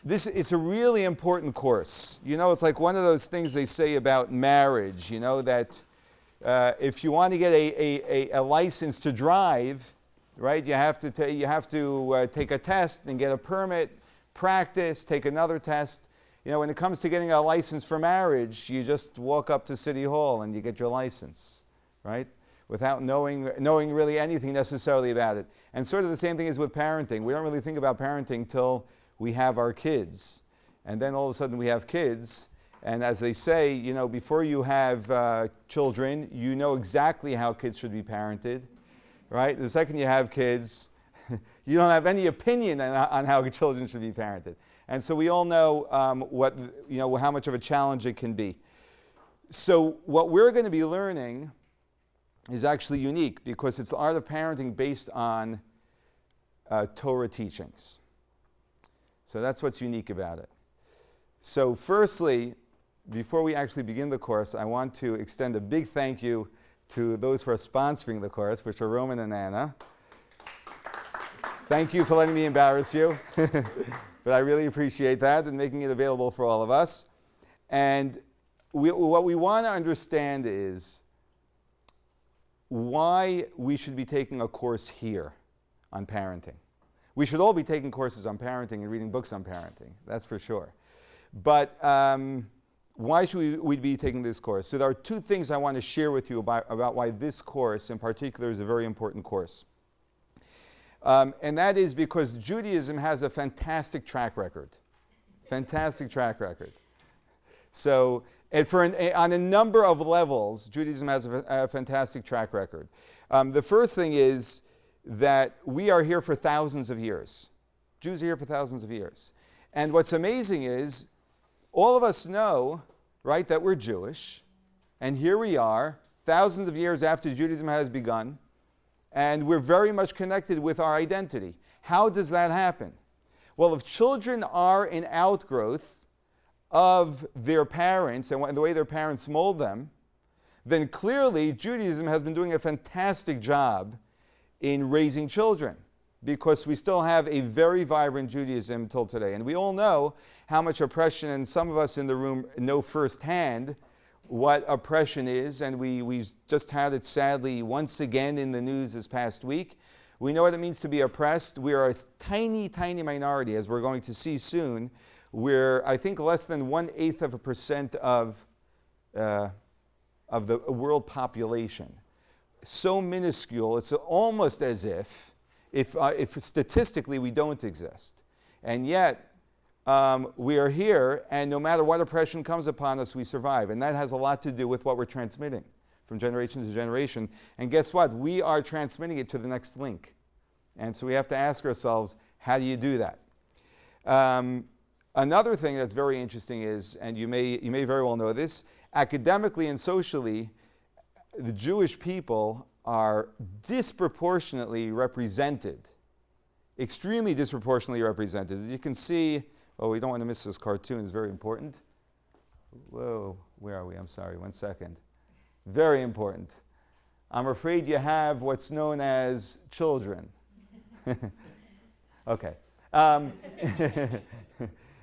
It's a really important course. You know, it's like one of those things they say about marriage, you know, that if you want to get a license to drive, right, you have to take a test and get a permit, practice, take another test. You know, when it comes to getting a license for marriage, you just walk up to City Hall and you get your license, right? Without knowing really anything necessarily about it. And sort of the same thing is with parenting. We don't really think about parenting till we have our kids. And then all of a sudden we have kids. And as they say, you know, before you have children, you know exactly how kids should be parented, right? The second you have kids, you don't have any opinion on how children should be parented. And so we all know how much of a challenge it can be. So what we're going to be learning is actually unique because it's the art of parenting based on Torah teachings. So that's what's unique about it. So firstly, before we actually begin the course, I want to extend a big thank you to those who are sponsoring the course, which are Roman and Anna. Thank you for letting me embarrass you. But I really appreciate that and making it available for all of us. And what we want to understand is why we should be taking a course here on parenting. We should all be taking courses on parenting and reading books on parenting, that's for sure. But why should we be taking this course? So there are two things I want to share with you about why this course in particular is a very important course. And that is because Judaism has a fantastic track record. Fantastic track record. So on a number of levels, Judaism has a fantastic track record. The first thing is that we are here for thousands of years. Jews are here for thousands of years. And what's amazing is all of us know, right, that we're Jewish. And here we are, thousands of years after Judaism has begun. And we're very much connected with our identity. How does that happen? Well, if children are in outgrowth of their parents and the way their parents mold them, then clearly Judaism has been doing a fantastic job in raising children because we still have a very vibrant Judaism till today. And we all know how much oppression, and some of us in the room know firsthand what oppression is, and we just had it sadly once again in the news this past week. We know what it means to be oppressed. We are a tiny, tiny minority, as we're going to see soon. We're, I think, less than 1/8% of the world population. So minuscule, it's almost as if statistically we don't exist. And yet, we are here, and no matter what oppression comes upon us, we survive. And that has a lot to do with what we're transmitting from generation to generation. And guess what? We are transmitting it to the next link. And so we have to ask ourselves, how do you do that? Another thing that's very interesting is, and you may very well know this, academically and socially, the Jewish people are disproportionately represented, extremely disproportionately represented. As you can see, oh, we don't want to miss this cartoon, it's very important. Whoa, where are we? I'm sorry, 1 second. Very important. I'm afraid you have what's known as children. Okay.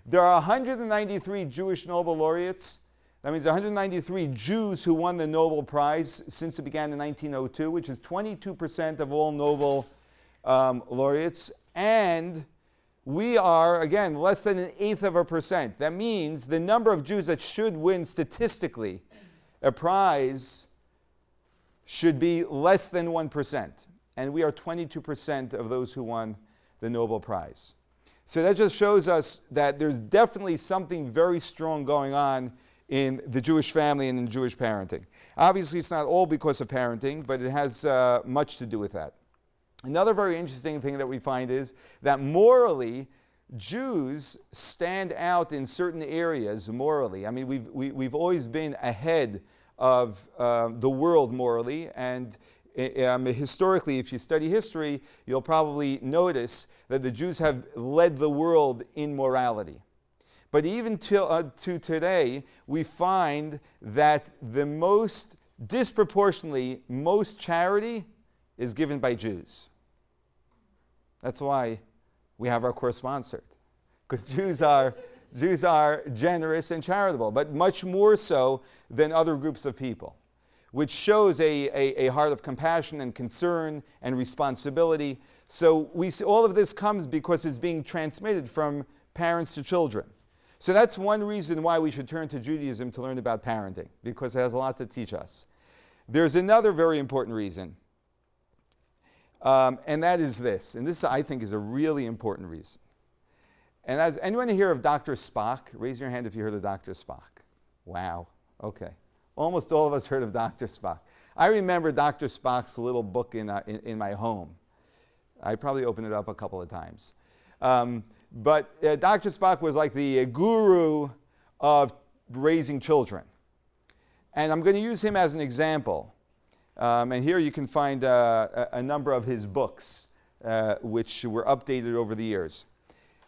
There are 193 Jewish Nobel laureates. That means 193 Jews who won the Nobel Prize since it began in 1902, which is 22% of all Nobel laureates. And we are, again, less than 1/8%. That means the number of Jews that should win statistically a prize should be less than 1%. And we are 22% of those who won the Nobel Prize. So that just shows us that there's definitely something very strong going on in the Jewish family and in Jewish parenting. Obviously, it's not all because of parenting, but it has much to do with that. Another very interesting thing that we find is that morally, Jews stand out in certain areas morally. I mean, we've always been ahead of the world morally, and historically, if you study history, you'll probably notice that the Jews have led the world in morality. But even to today, we find that the most disproportionately, most charity is given by Jews. That's why we have our course sponsored. because Jews are generous and charitable, but much more so than other groups of people, which shows a heart of compassion and concern and responsibility. So we see all of this comes because it's being transmitted from parents to children. So that's one reason why we should turn to Judaism to learn about parenting, because it has a lot to teach us. There's another very important reason, and that is this. And this, I think, is a really important reason. And as anyone hear of Dr. Spock? Raise your hand if you heard of Dr. Spock. Wow. Okay. Almost all of us heard of Dr. Spock. I remember Dr. Spock's little book in my home. I probably opened it up a couple of times. But Dr. Spock was like the guru of raising children. And I'm going to use him as an example. And here you can find a number of his books, which were updated over the years.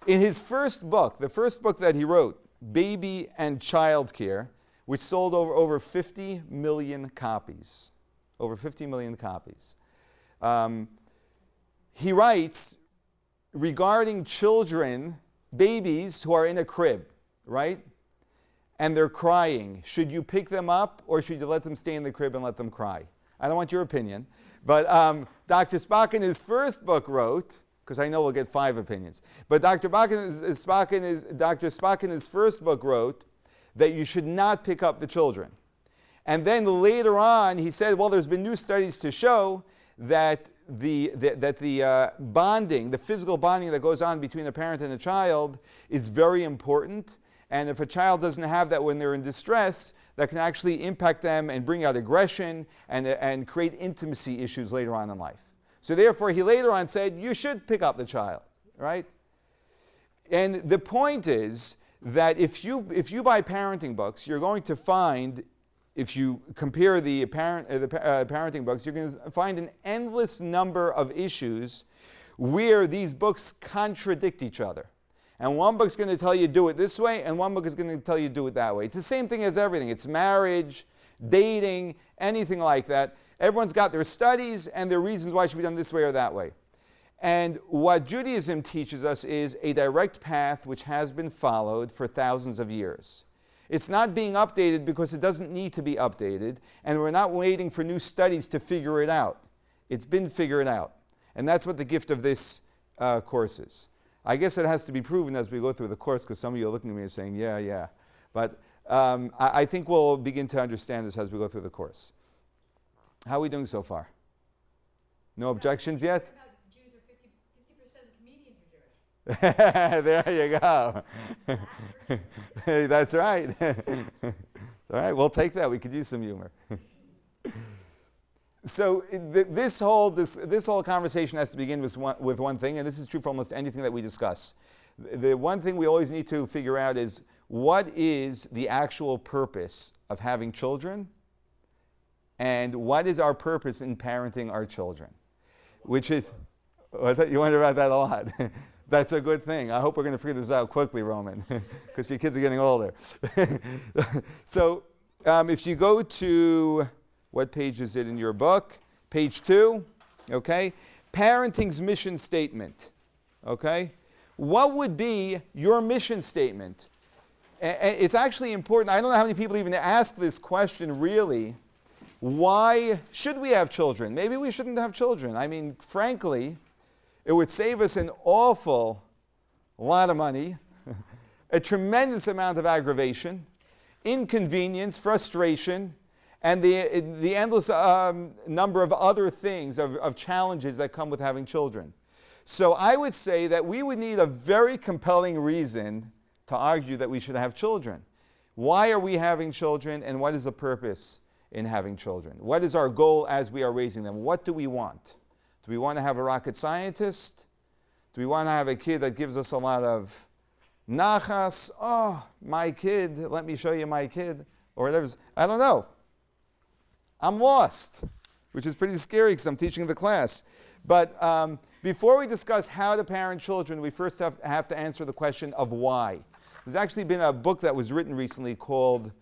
In his first book, the first book that he wrote, Baby and Child Care, which sold over 50 million copies. Over 50 million copies. He writes regarding children, babies who are in a crib, right? And they're crying. Should you pick them up or should you let them stay in the crib and let them cry? I don't want your opinion. But Dr. Spock in his first book wrote, because I know we'll get 5 opinions, but Dr. Spock in his first book wrote that you should not pick up the children. And then later on, he said, well, there's been new studies to show that the bonding, the physical bonding that goes on between a parent and a child is very important. And if a child doesn't have that when they're in distress, that can actually impact them and bring out aggression and create intimacy issues later on in life. So therefore, he later on said, you should pick up the child, right? And the point is that if you buy parenting books, you're going to find, if you compare the parenting books, you're going to find an endless number of issues where these books contradict each other. And one book's going to tell you do it this way, and one book is going to tell you do it that way. It's the same thing as everything. It's marriage, dating, anything like that. Everyone's got their studies and their reasons why it should be done this way or that way. And what Judaism teaches us is a direct path which has been followed for thousands of years. It's not being updated because it doesn't need to be updated, and we're not waiting for new studies to figure it out. It's been figured out. And that's what the gift of this course is. I guess it has to be proven as we go through the course, because some of you are looking at me and saying, yeah. But I think we'll begin to understand this as we go through the course. How are we doing so far? No objections yet? Jews are 50% of comedians are Jewish. There you go. That's right. All right, we'll take that. We could use some humor. So this whole conversation has to begin with one thing, and this is true for almost anything that we discuss. The one thing we always need to figure out is, what is the actual purpose of having children? And what is our purpose in parenting our children? Which is, you wonder about that a lot. That's a good thing. I hope we're going to figure this out quickly, Roman, because your kids are getting older. So if you go to, what page is it in your book? Page 2, okay? Parenting's mission statement, okay? What would be your mission statement? It's actually important. I don't know how many people even ask this question, really. Why should we have children? Maybe we shouldn't have children. I mean, frankly, it would save us an awful lot of money, a tremendous amount of aggravation, inconvenience, frustration, and the endless number of other things, of challenges that come with having children. So I would say that we would need a very compelling reason to argue that we should have children. Why are we having children, and what is the purpose in having children? What is our goal as we are raising them? What do we want? Do we want to have a rocket scientist? Do we want to have a kid that gives us a lot of nachas? Oh, my kid, let me show you my kid. Or whatever. I don't know. I'm lost, which is pretty scary because I'm teaching the class. But before we discuss how to parent children, we first have to answer the question of why. There's actually been a book that was written recently called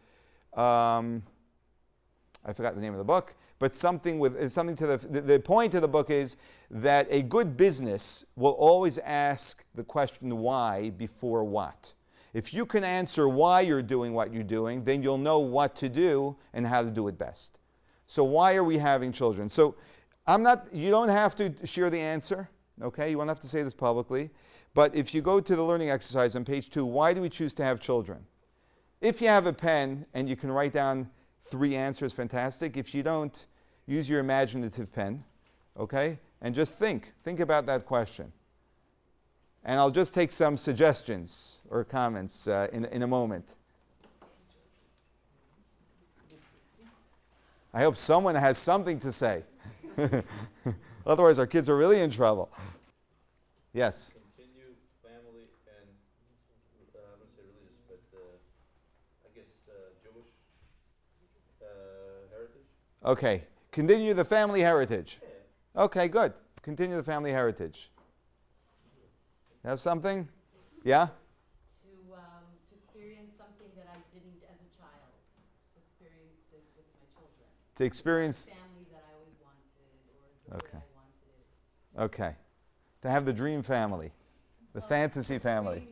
I forgot the name of the book, but something to the point of the book is that a good business will always ask the question why before what. If you can answer why you're doing what you're doing, then you'll know what to do and how to do it best. So why are we having children? So you don't have to share the answer, okay? You won't have to say this publicly. But if you go to the learning exercise on page 2, why do we choose to have children? If you have a pen and you can write down 3 answers, fantastic. If you don't, use your imaginative pen, okay? And just think about that question. And I'll just take some suggestions or comments in a moment. I hope someone has something to say. Otherwise, our kids are really in trouble. Yes? Continue family and, I wouldn't say religious, but I guess Jewish heritage. Okay. Continue the family heritage. Yeah. Okay, good. Continue the family heritage. Have something? Yeah? To experience something that I didn't as a child. To experience it with my children. To experience. Family that I always wanted, or the way I wanted it. Okay. To have the dream family. The fantasy family.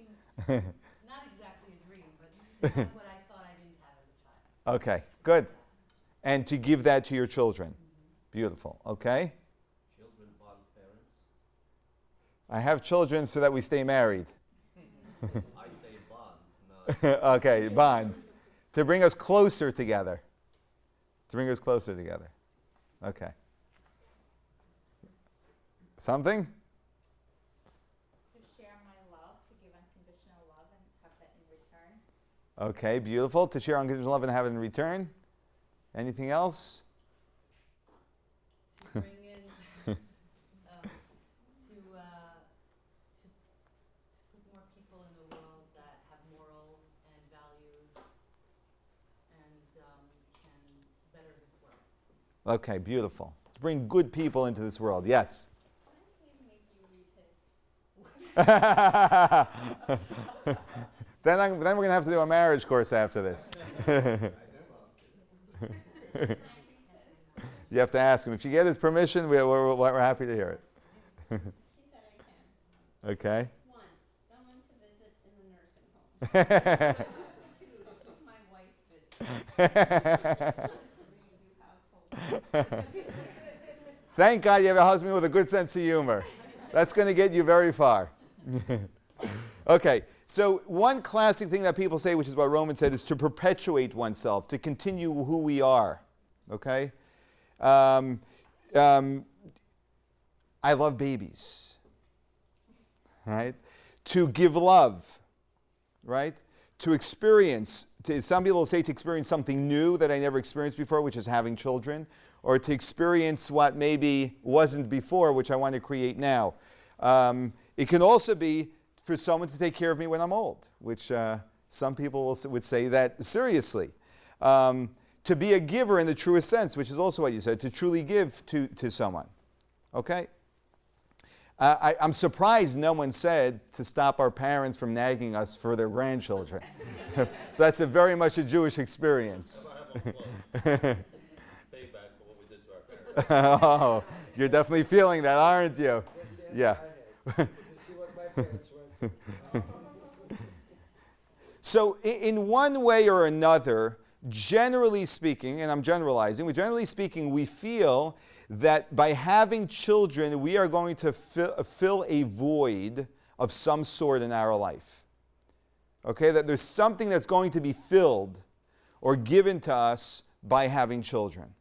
Dream, not exactly a dream, but to have what I thought I didn't have as a child. Okay, good. And to give that to your children. Mm-hmm. Beautiful. Okay? Children bond parents. I have children so that we stay married. I say bond, not Okay, bond. To bring us closer together. To bring us closer together. Okay. Something? To share my love, to give unconditional love and have that in return. Okay, beautiful. To share unconditional love and have it in return. Anything else? To bring in, to put more people in the world that have morals and values and can better this world. Okay, beautiful. To bring good people into this world. Yes? Why don't we make you read his? Then we're going to have to do a marriage course after this. You have to ask him. If you get his permission, we're happy to hear it. He said I can. Okay. 1, someone to visit in the nursing home. 2, keep my wife busy. 3, use household. Thank God you have a husband with a good sense of humor. That's going to get you very far. Okay, so one classic thing that people say, which is what Roman said, is to perpetuate oneself, to continue who we are. Okay? I love babies. Right? To give love. Right? To experience, some people say to experience something new that I never experienced before, which is having children, or to experience what maybe wasn't before, which I want to create now. It can also be for someone to take care of me when I'm old, which some people would say that seriously. To be a giver in the truest sense, which is also what you said, to truly give to someone. Okay? I'm surprised no one said to stop our parents from nagging us for their grandchildren. That's very much a Jewish experience. payback for what we did to our parents. Oh, you're definitely feeling that, aren't you? Yeah. You see what my parents went through. So in one way or another, generally speaking, and I'm generalizing, we feel that by having children, we are going to fill a void of some sort in our life. Okay, that there's something that's going to be filled or given to us by having children.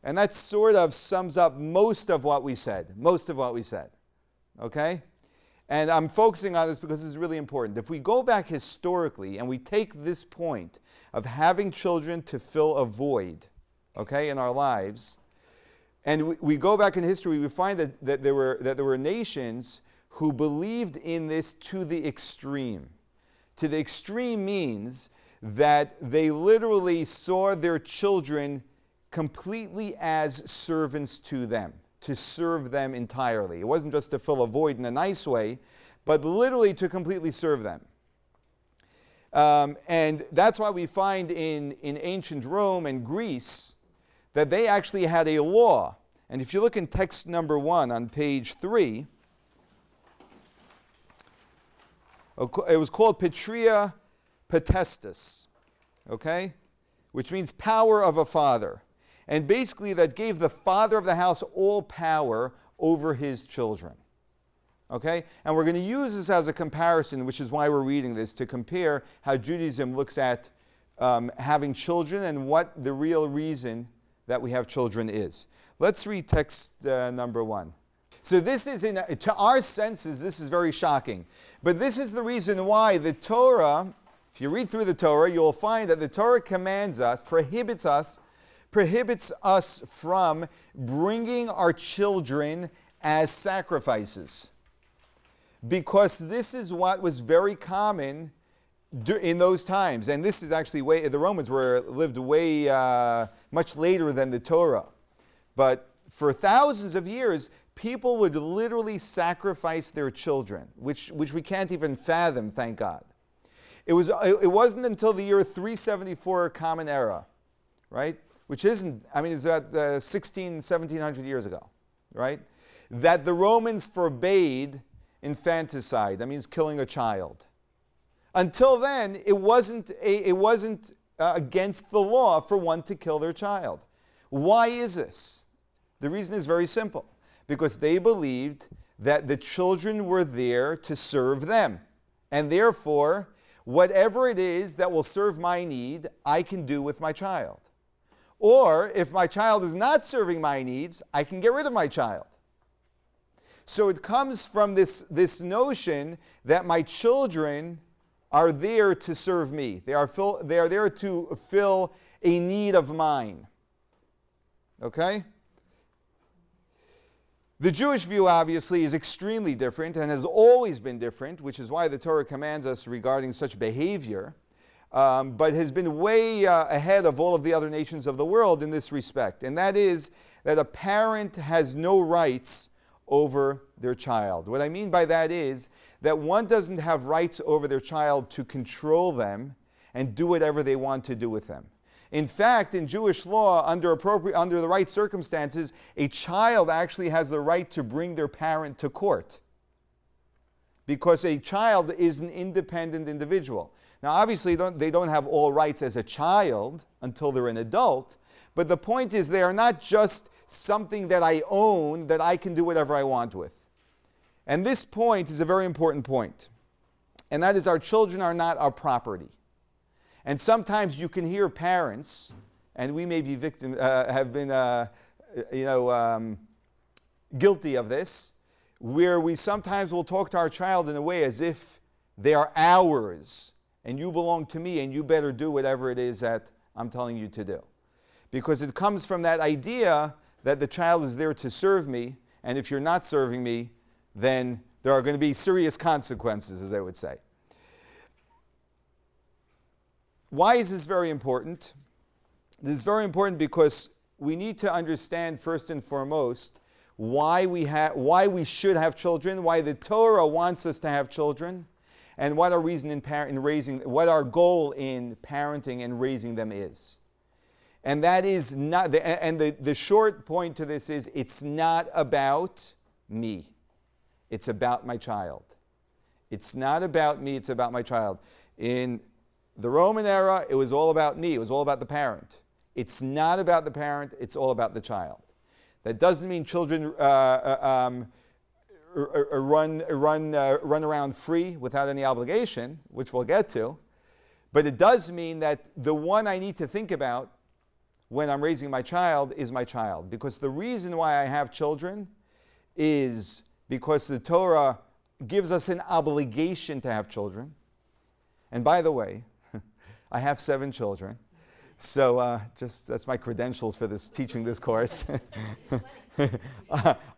And that sort of sums up most of what we said. Okay? And I'm focusing on this because this is really important. If we go back historically and we take this point of having children to fill a void, okay, in our lives, and we go back in history, we find that there were nations who believed in this to the extreme. To the extreme means that they literally saw their children completely as servants to them, to serve them entirely. It wasn't just to fill a void in a nice way, but literally to completely serve them. And that's why we find in ancient Rome and Greece that they actually had a law. And if you look in text number 1 on page 3, it was called Patria Potestas, okay? Which means power of a father. And basically that gave the father of the house all power over his children. Okay? And we're going to use this as a comparison, which is why we're reading this, to compare how Judaism looks at having children and what the real reason that we have children is. Let's read text number 1. So this is, to our senses, this is very shocking. But this is the reason why the Torah, if you read through the Torah, you'll find that the Torah commands us, prohibits us from bringing our children as sacrifices. Because this is what was very common in those times. And this is actually the Romans lived way much later than the Torah. But for thousands of years, people would literally sacrifice their children, which we can't even fathom, thank God. It wasn't until the year 374 Common Era, right? Which isn't, it's about 1700 years ago, right? That the Romans forbade infanticide. That means killing a child. Until then, it wasn't against the law for one to kill their child. Why is this? The reason is very simple. Because they believed that the children were there to serve them. And therefore, whatever it is that will serve my need, I can do with my child. Or, if my child is not serving my needs, I can get rid of my child. So it comes from this notion that my children are there to serve me. They are there to fill a need of mine. Okay? The Jewish view, obviously, is extremely different and has always been different, which is why the Torah commands us regarding such behavior, but has been way ahead of all of the other nations of the world in this respect. And that is that a parent has no rights over their child. What I mean by that is that one doesn't have rights over their child to control them and do whatever they want to do with them. In fact, in Jewish law, under the right circumstances, a child actually has the right to bring their parent to court, because a child is an independent individual. Now, obviously, they don't have all rights as a child until they're an adult, but the point is they are not just something that I own that I can do whatever I want with. And this point is a very important point, and that is our children are not our property. And sometimes you can hear parents, and we may be have been, guilty of this, where we sometimes will talk to our child in a way as if they are ours, and you belong to me, and you better do whatever it is that I'm telling you to do. Because it comes from that idea that the child is there to serve me, and if you're not serving me, then there are going to be serious consequences, as they would say. Why is this very important? This is very important because we need to understand first and foremost why we should have children, why the Torah wants us to have children, and what our reason what our goal in parenting and raising them is. And that is not, the short point to this is, it's not about me. It's about my child. It's not about me, it's about my child. In the Roman era, it was all about me. It was all about the parent. It's not about the parent. It's all about the child. That doesn't mean children run around free without any obligation, which we'll get to. But it does mean that the one I need to think about when I'm raising my child is my child. Because the reason why I have children is because the Torah gives us an obligation to have children. And by the way, I have 7 children, so that's my credentials for teaching this course.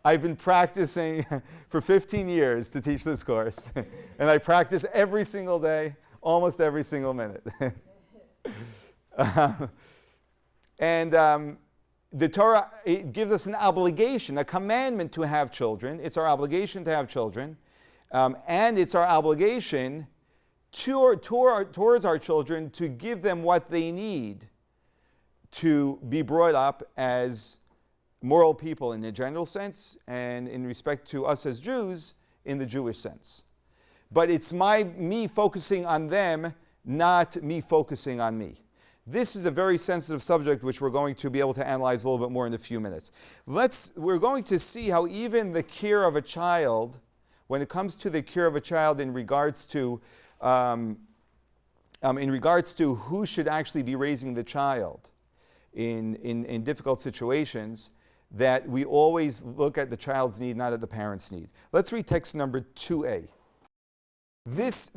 I've been practicing for 15 years to teach this course, and I practice every single day, almost every single minute. The Torah, it gives us an obligation, a commandment to have children. It's our obligation to have children, and it's our obligation towards our children to give them what they need to be brought up as moral people in a general sense, and in respect to us as Jews in the Jewish sense. But it's me focusing on them, not me focusing on me. This is a very sensitive subject which we're going to be able to analyze a little bit more in a few minutes. We're going to see how even the care of a child, when it comes to the care of a child in regards to who should actually be raising the child in difficult situations, that we always look at the child's need, not at the parent's need. Let's read text number 2a. This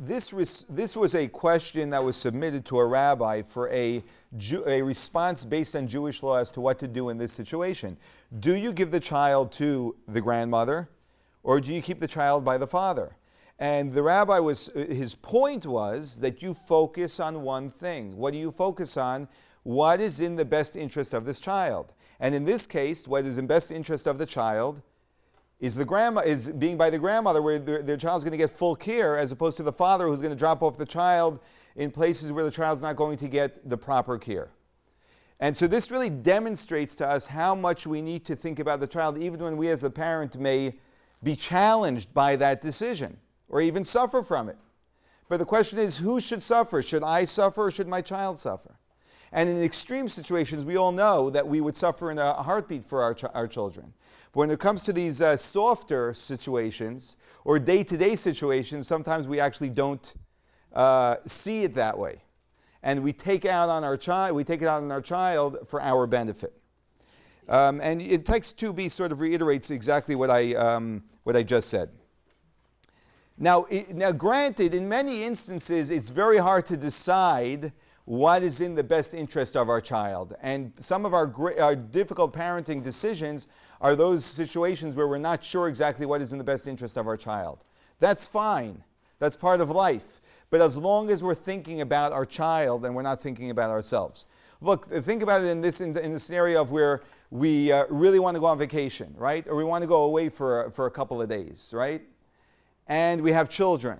was a question that was submitted to a rabbi for a response based on Jewish law as to what to do in this situation. Do you give the child to the grandmother, or do you keep the child by the father? And the rabbi his point was that you focus on one thing. What do you focus on? What is in the best interest of this child? And in this case, what is in best interest of the child is being by the grandmother, where their child's going to get full care, as opposed to the father, who's going to drop off the child in places where the child's not going to get the proper care. And so this really demonstrates to us how much we need to think about the child, even when we as a parent may be challenged by that decision or even suffer from it. But the question is, who should suffer? Should I suffer, or should my child suffer? And in extreme situations, we all know that we would suffer in a heartbeat for our children. But when it comes to these softer situations or day-to-day situations, sometimes we actually don't see it that way, and we take it out on our child for our benefit. And in text 2b sort of reiterates exactly what I just said. Now, granted, in many instances, it's very hard to decide what is in the best interest of our child. And some of our difficult parenting decisions are those situations where we're not sure exactly what is in the best interest of our child. That's fine. That's part of life. But as long as we're thinking about our child and we're not thinking about ourselves. Look, think about it in the scenario of where we really want to go on vacation, right? Or we want to go away for a couple of days, right? And we have children,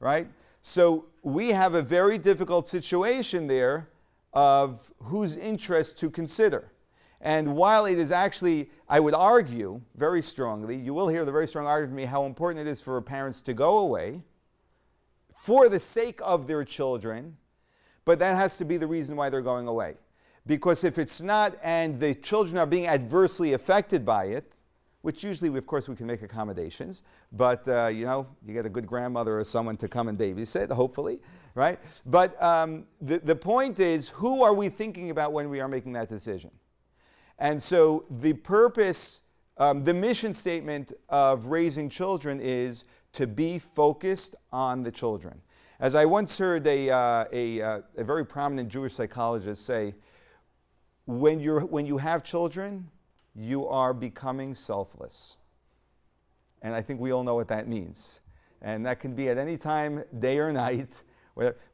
right? So we have a very difficult situation there of whose interest to consider. And while it is actually, I would argue very strongly, you will hear the very strong argument from me how important it is for parents to go away for the sake of their children, but that has to be the reason why they're going away. Because if it's not, and the children are being adversely affected by it, which usually, of course, we can make accommodations, but you get a good grandmother or someone to come and babysit, hopefully, right? But the point is, who are we thinking about when we are making that decision? And so the purpose, the mission statement of raising children is to be focused on the children. As I once heard a very prominent Jewish psychologist say, when you have children, you are becoming selfless. And I think we all know what that means. And that can be at any time, day or night,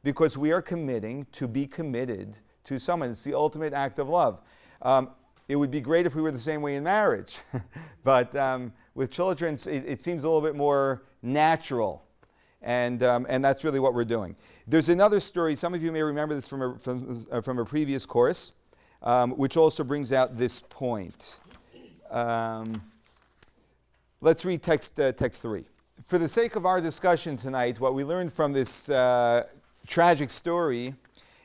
because we are committing to be committed to someone. It's the ultimate act of love. It would be great if we were the same way in marriage. But with children, it seems a little bit more natural. And that's really what we're doing. There's another story. Some of you may remember this from a previous course, which also brings out this point. Let's read text 3. For the sake of our discussion tonight, what we learned from this tragic story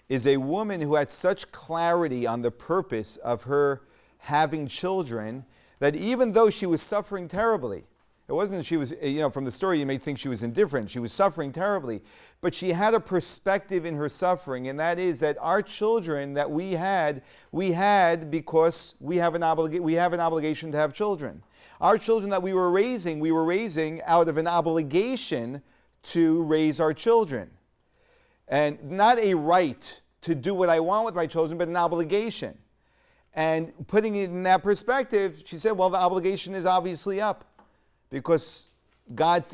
is a woman who had such clarity on the purpose of her having children that even though she was suffering terribly, it wasn't that she was, from the story you may think she was indifferent. She was suffering terribly. But she had a perspective in her suffering, and that is that our children that we had because we have an obligation to have children. Our children that we were raising out of an obligation to raise our children. And not a right to do what I want with my children, but an obligation. And putting it in that perspective, she said, well, the obligation is obviously up, because God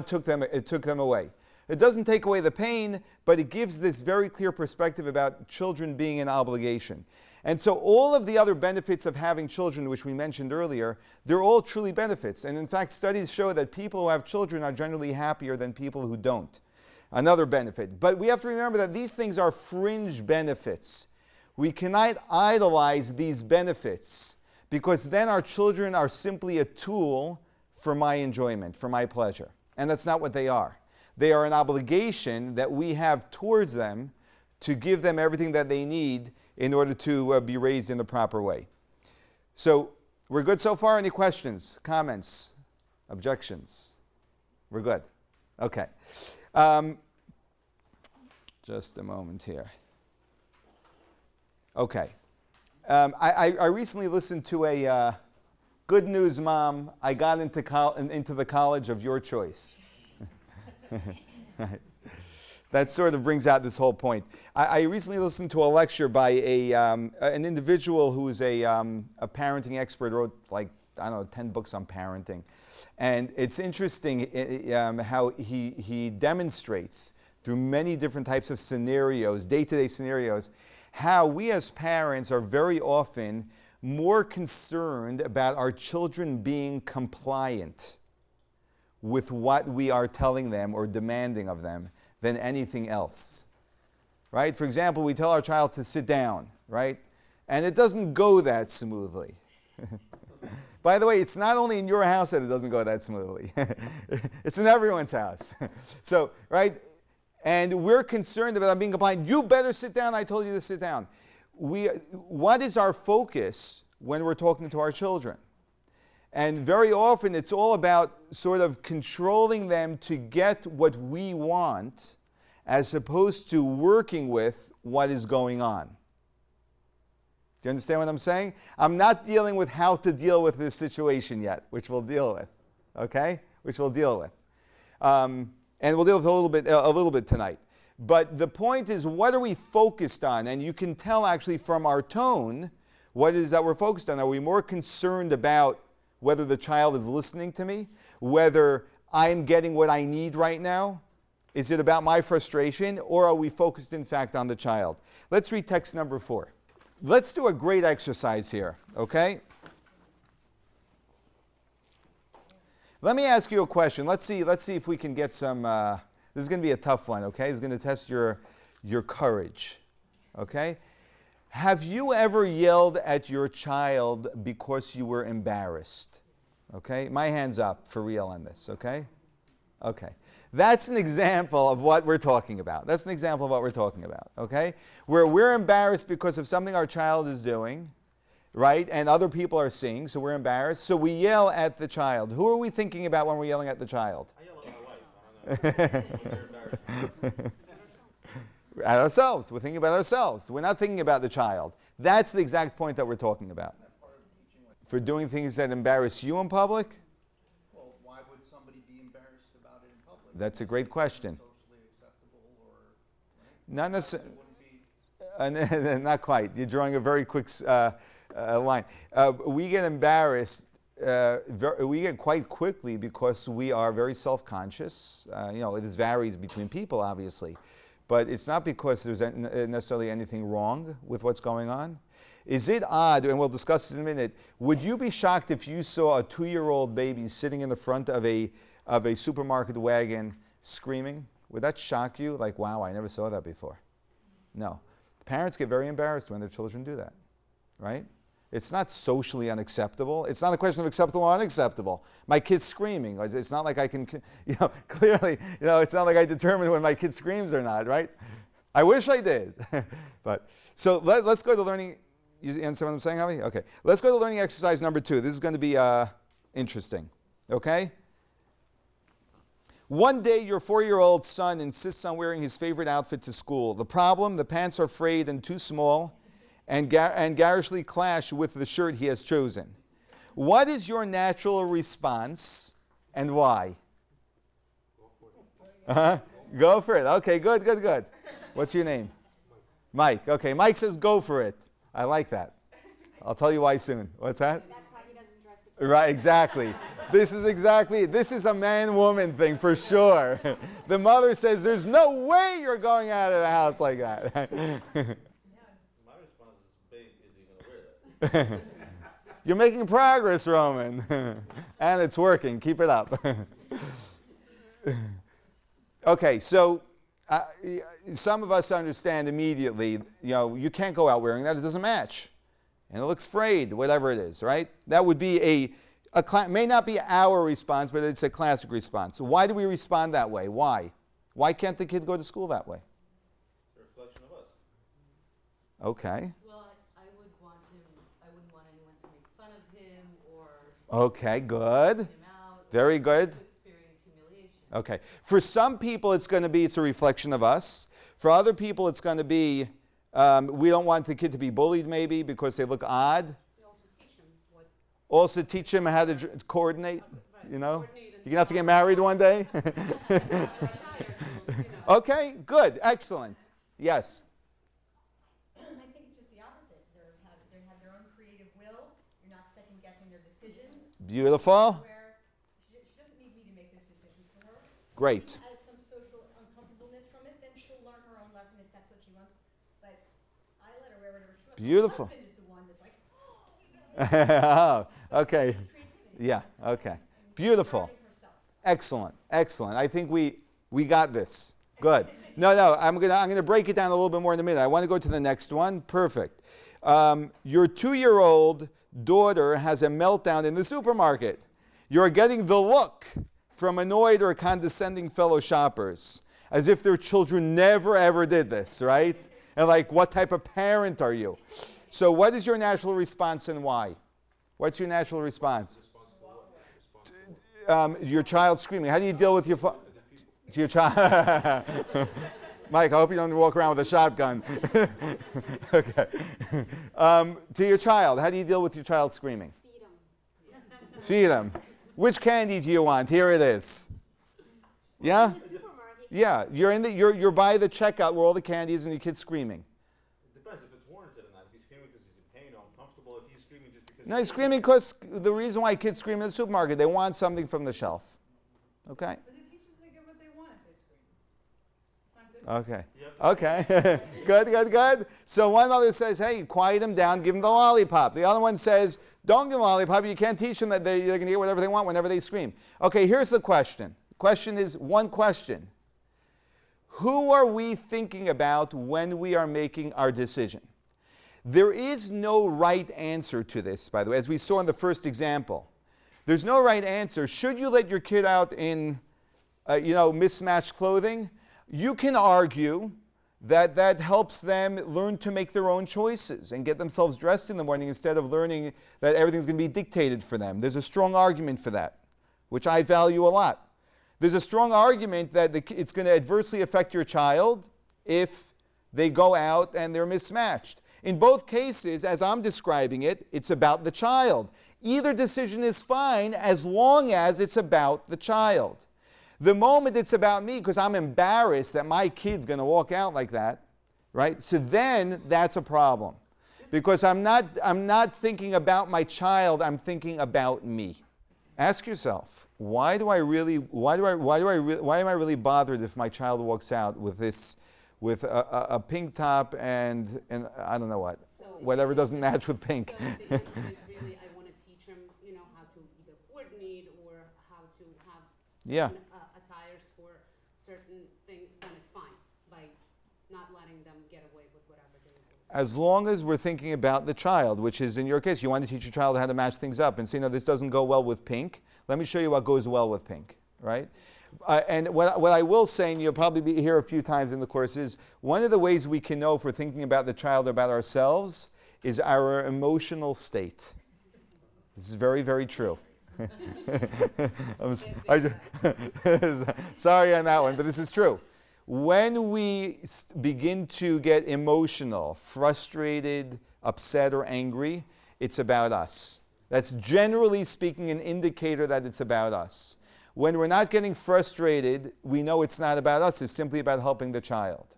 took them away. It doesn't take away the pain, but it gives this very clear perspective about children being an obligation. And so all of the other benefits of having children, which we mentioned earlier, they're all truly benefits. And in fact, studies show that people who have children are generally happier than people who don't. Another benefit. But we have to remember that these things are fringe benefits. We cannot idolize these benefits, because then our children are simply a tool for my enjoyment, for my pleasure. And that's not what they are. They are an obligation that we have towards them to give them everything that they need in order to be raised in the proper way. So, we're good so far? Any questions, comments, objections? We're good. Okay. Just a moment here. Okay. I recently listened to a Good News Mom. I got into the college of your choice. That sort of brings out this whole point. I recently listened to a lecture by an individual who is a parenting expert, wrote 10 books on parenting. And it's interesting how he demonstrates through many different types of scenarios, day-to-day scenarios, how we as parents are very often more concerned about our children being compliant with what we are telling them or demanding of them than anything else, right? For example, we tell our child to sit down, right? And it doesn't go that smoothly. By the way, it's not only in your house that it doesn't go that smoothly. It's in everyone's house. So, right? And we're concerned about being compliant. You better sit down. I told you to sit down. What is our focus when we're talking to our children? And very often it's all about sort of controlling them to get what we want as opposed to working with what is going on. Do you understand what I'm saying? I'm not dealing with how to deal with this situation yet, which we'll deal with, okay? Which we'll deal with. And we'll deal with a little bit tonight. But the point is, what are we focused on? And you can tell actually from our tone what it is that we're focused on. Are we more concerned about whether the child is listening to me, whether I'm getting what I need right now? Is it about my frustration, or are we focused, in fact, on the child? Let's read text number 4. Let's do a great exercise here, okay? Let me ask you a question. Let's see if we can get some, this is going to be a tough one, okay? It's going to test your courage, okay? Have you ever yelled at your child because you were embarrassed? Okay? My hand's up for real on this, okay? Okay. That's an example of what we're talking about. That's an example of what we're talking about, okay? Where we're embarrassed because of something our child is doing, right? And other people are seeing, so we're embarrassed. So we yell at the child. Who are we thinking about when we're yelling at the child? I yell at my wife. I don't know. When they're embarrassed. At ourselves. We're thinking about ourselves. We're not thinking about the child. That's the exact point that we're talking about. For doing things that embarrass you in public? Well, why would somebody be embarrassed about it in public? That's a great question. Socially acceptable or Not necessarily. Not quite. You're drawing a very quick line. We get embarrassed. We get quite quickly because we are very self-conscious. This varies between people, obviously. But it's not because there's necessarily anything wrong with what's going on. Is it odd, and we'll discuss this in a minute, would you be shocked if you saw a 2-year-old baby sitting in the front of a supermarket wagon screaming? Would that shock you? Like, wow, I never saw that before. No. Parents get very embarrassed when their children do that, right? It's not socially unacceptable. It's not a question of acceptable or unacceptable. My kid's screaming. It's not like I can, clearly, it's not like I determine when my kid screams or not, right? I wish I did. But so let's go to learning. You understand what I'm saying, Javi? Okay. Let's go to learning exercise number 2. This is going to be interesting. Okay? One day, your 4-year-old son insists on wearing his favorite outfit to school. The problem, the pants are frayed and too small, and garishly clash with the shirt he has chosen. What is your natural response, and why? Go for it. Okay, good. What's your name? Mike. Okay, Mike says go for it. I like that. I'll tell you why soon. What's that? That's why he doesn't dress the Right, exactly. This is a man-woman thing for sure. The mother says, there's no way you're going out of the house like that. My response is big. Is he going to wear that? You're making progress, Roman. And it's working. Keep it up. Okay, so some of us understand immediately, you can't go out wearing that, it doesn't match. And it looks frayed, whatever it is, right? That would be may not be our response, but it's a classic response. So why do we respond that way? Why? Why can't the kid go to school that way? It's a reflection of us. Okay. Well, I wouldn't want anyone to make fun of him or Okay, good. him out. Very good. To experience humiliation. Okay. For some people, it's a reflection of us. For other people, it's going to be, we don't want the kid to be bullied maybe because they look odd. We also teach him what. Also teach him how to coordinate, Right, you know. coordinate and You're going to have to get married one day. retire, Okay, good, excellent. Yes. I think it's just the opposite. They have their own creative will. You're not second guessing their decision. Beautiful. Where she doesn't need me to make this decision for her. Great. If she has some social uncomfortableness from it, then she'll learn her own lesson if that's what she wants. But I let her wear whatever she wants. Beautiful. My husband is the one that's like, Oh, okay. creativity. Yeah, okay. Beautiful. Learning herself. Excellent, excellent. I think we got this. Good. No, I'm gonna break it down a little bit more in a minute. I want to go to the next one. Perfect. Your 2-year-old daughter has a meltdown in the supermarket. You're getting the look from annoyed or condescending fellow shoppers, as if their children never ever did this, right? And like, what type of parent are you? So what is your natural response and why? What's your natural response? Your child screaming. How do you deal with your your child? Mike, I hope you don't walk around with a shotgun. Okay. To your child, how do you deal with your child screaming? Feed him. Which candy do you want? Here it is. Yeah? Yeah. You're by the checkout where all the candy is and your kid's screaming. It depends if it's warranted or not. If he's screaming because he's in pain or uncomfortable, if he's screaming just because... No, he's screaming because the reason why kids scream in the supermarket, they want something from the shelf. Okay? But the teachers, they get what they want if they scream. It's not good. Okay. Okay. Good. So one mother says, hey, quiet them down, give them the lollipop. The other one says, don't give them the lollipop. You can't teach them that they're going to get whatever they want whenever they scream. Okay, here's the question. The question is one question. Who are we thinking about when we are making our decision? There is no right answer to this, by the way, as we saw in the first example. There's no right answer. Should you let your kid out in, mismatched clothing? You can argue that that helps them learn to make their own choices and get themselves dressed in the morning instead of learning that everything's going to be dictated for them. There's a strong argument for that, which I value a lot. There's a strong argument that it's going to adversely affect your child if they go out and they're mismatched. In both cases, as I'm describing it, it's about the child. Either decision is fine as long as it's about the child. The moment it's about me, because I'm embarrassed that my kid's going to walk out like that, right? So then that's a problem, because I'm not thinking about my child. I'm thinking about me. Ask yourself, why am I really bothered if my child walks out with a pink top and I don't know what, whatever doesn't match with pink. So the answer is really, I want to teach them, how to either coordinate or how to have certain attires for certain things, then it's fine by not letting them get away with whatever they want. As long as we're thinking about the child, which is in your case, you want to teach your child how to match things up and say, no, this doesn't go well with pink. Let me show you what goes well with pink, right? And what I will say, and you'll probably be here a few times in the course, is one of the ways we can know if we're thinking about the child or about ourselves is our emotional state. This is very, very true. Sorry on that one, but this is true. When we begin to get emotional, frustrated, upset, or angry, it's about us. That's generally speaking an indicator that it's about us. When we're not getting frustrated, we know it's not about us, it's simply about helping the child.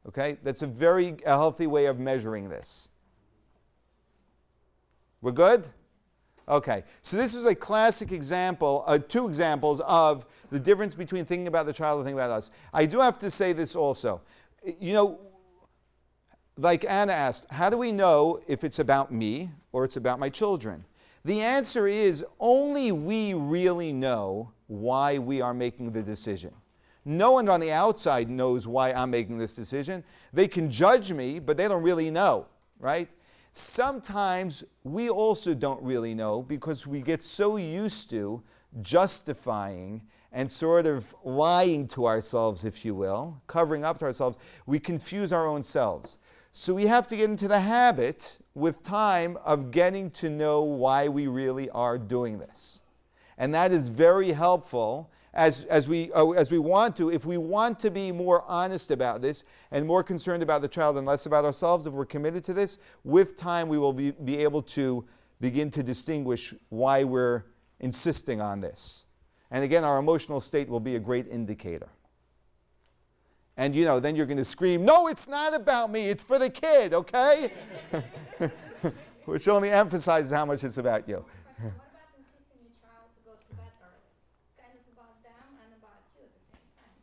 Okay? That's a very healthy way of measuring this. We're good? Okay. So this is a classic example, 2 examples of the difference between thinking about the child and thinking about us. I do have to say this also. Like Anna asked, how do we know if it's about me or it's about my children? The answer is only we really know why we are making the decision. No one on the outside knows why I'm making this decision. They can judge me, but they don't really know, right? Sometimes we also don't really know because we get so used to justifying and sort of lying to ourselves, if you will, covering up to ourselves. We confuse our own selves. So we have to get into the habit with time of getting to know why we really are doing this. And that is very helpful as we want to. If we want to be more honest about this and more concerned about the child and less about ourselves, if we're committed to this, with time we will be able to begin to distinguish why we're insisting on this. And again, our emotional state will be a great indicator. And then you're going to scream, "No, it's not about me, it's for the kid," okay? Which only emphasizes how much it's about you. Question, what about insisting your child to go to bed early? It's kind of about them and about you at the same time.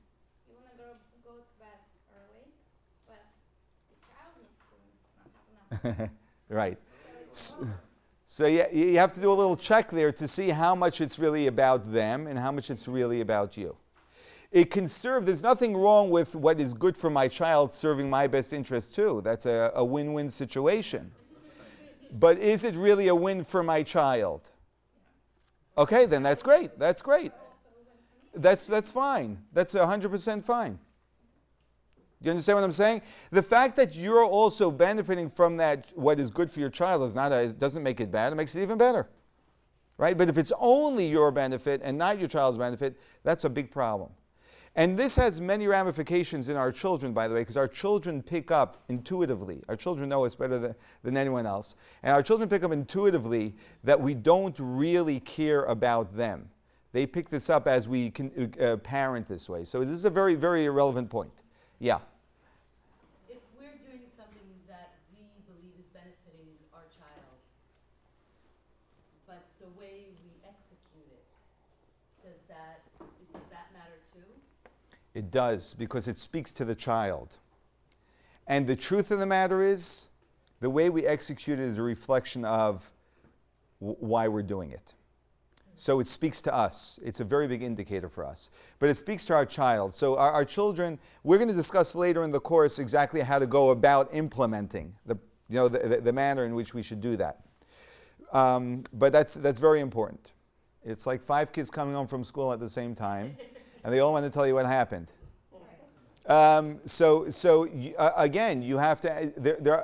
You want to go to bed early, but the child needs to not have enough. Right. So it's So you have to do a little check there to see how much it's really about them and how much it's really about you. It can serve, there's nothing wrong with what is good for my child serving my best interest too. That's a win-win situation. But is it really a win for my child? Okay, then that's great. That's great. That's fine. That's 100% fine. You understand what I'm saying? The fact that you're also benefiting from that, what is good for your child, doesn't make it bad. It makes it even better, right? But if it's only your benefit and not your child's benefit, that's a big problem. And this has many ramifications in our children, by the way, because our children pick up intuitively. Our children know us better than anyone else. And our children pick up intuitively that we don't really care about them. They pick this up as we can parent this way. So this is a very, very irrelevant point. Yeah. If we're doing something that we believe is benefiting our child, but the way we execute it, does that matter too? It does, because it speaks to the child. And the truth of the matter is, the way we execute it is a reflection of why we're doing it. So it speaks to us. It's a very big indicator for us. But it speaks to our child. So our children, we're going to discuss later in the course exactly how to go about implementing the manner in which we should do that. But that's very important. It's like 5 kids coming home from school at the same time, and they all want to tell you what happened. Again, you have to.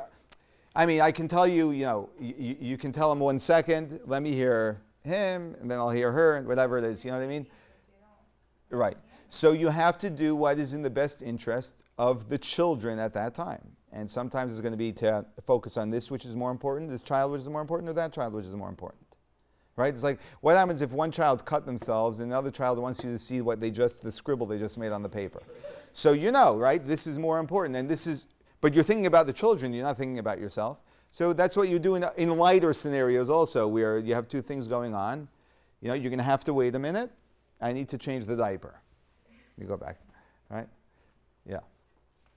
I can tell you. You can tell them 1 second. Let me hear him, and then I'll hear her, and whatever it is. You know what I mean? Right. So you have to do what is in the best interest of the children at that time. And sometimes it's going to be to focus on this, which is more important, this child, which is more important, or that child, which is more important. Right? It's like, what happens if one child cut themselves and another child wants you to see the scribble they just made on the paper? So right? This is more important. And but you're thinking about the children, you're not thinking about yourself. So that's what you do in lighter scenarios also, where you have 2 things going on. You're going to have to wait a minute. I need to change the diaper. You go back, right? Yeah.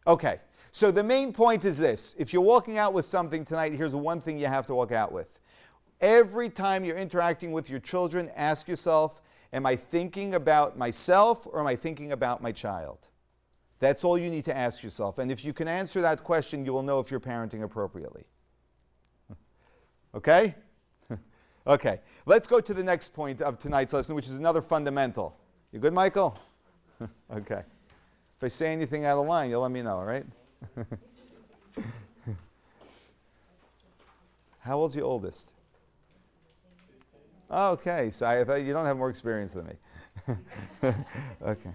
Okay. So the main point is this. If you're walking out with something tonight, here's one thing you have to walk out with. Every time you're interacting with your children, ask yourself, am I thinking about myself or am I thinking about my child? That's all you need to ask yourself. And if you can answer that question, you will know if you're parenting appropriately. Okay? Okay. Let's go to the next point of tonight's lesson, which is another fundamental. You good, Michael? Okay. If I say anything out of line, you'll let me know, all right? How old's your oldest? Okay, so I thought you don't have more experience than me. Okay.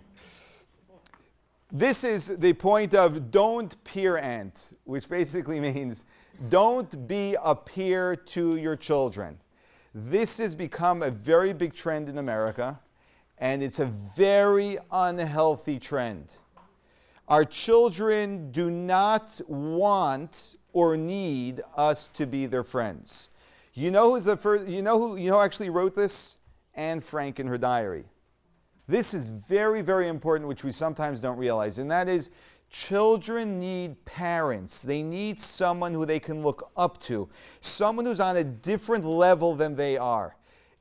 This is the point of don't peer ant, which basically means don't be a peer to your children. This has become a very big trend in America, and it's a very unhealthy trend. Our children do not want or need us to be their friends. You know who's the first? You know who actually wrote this? Anne Frank in her diary. This is very, very important, which we sometimes don't realize, and that is children need parents. They need someone who they can look up to, someone who's on a different level than they are.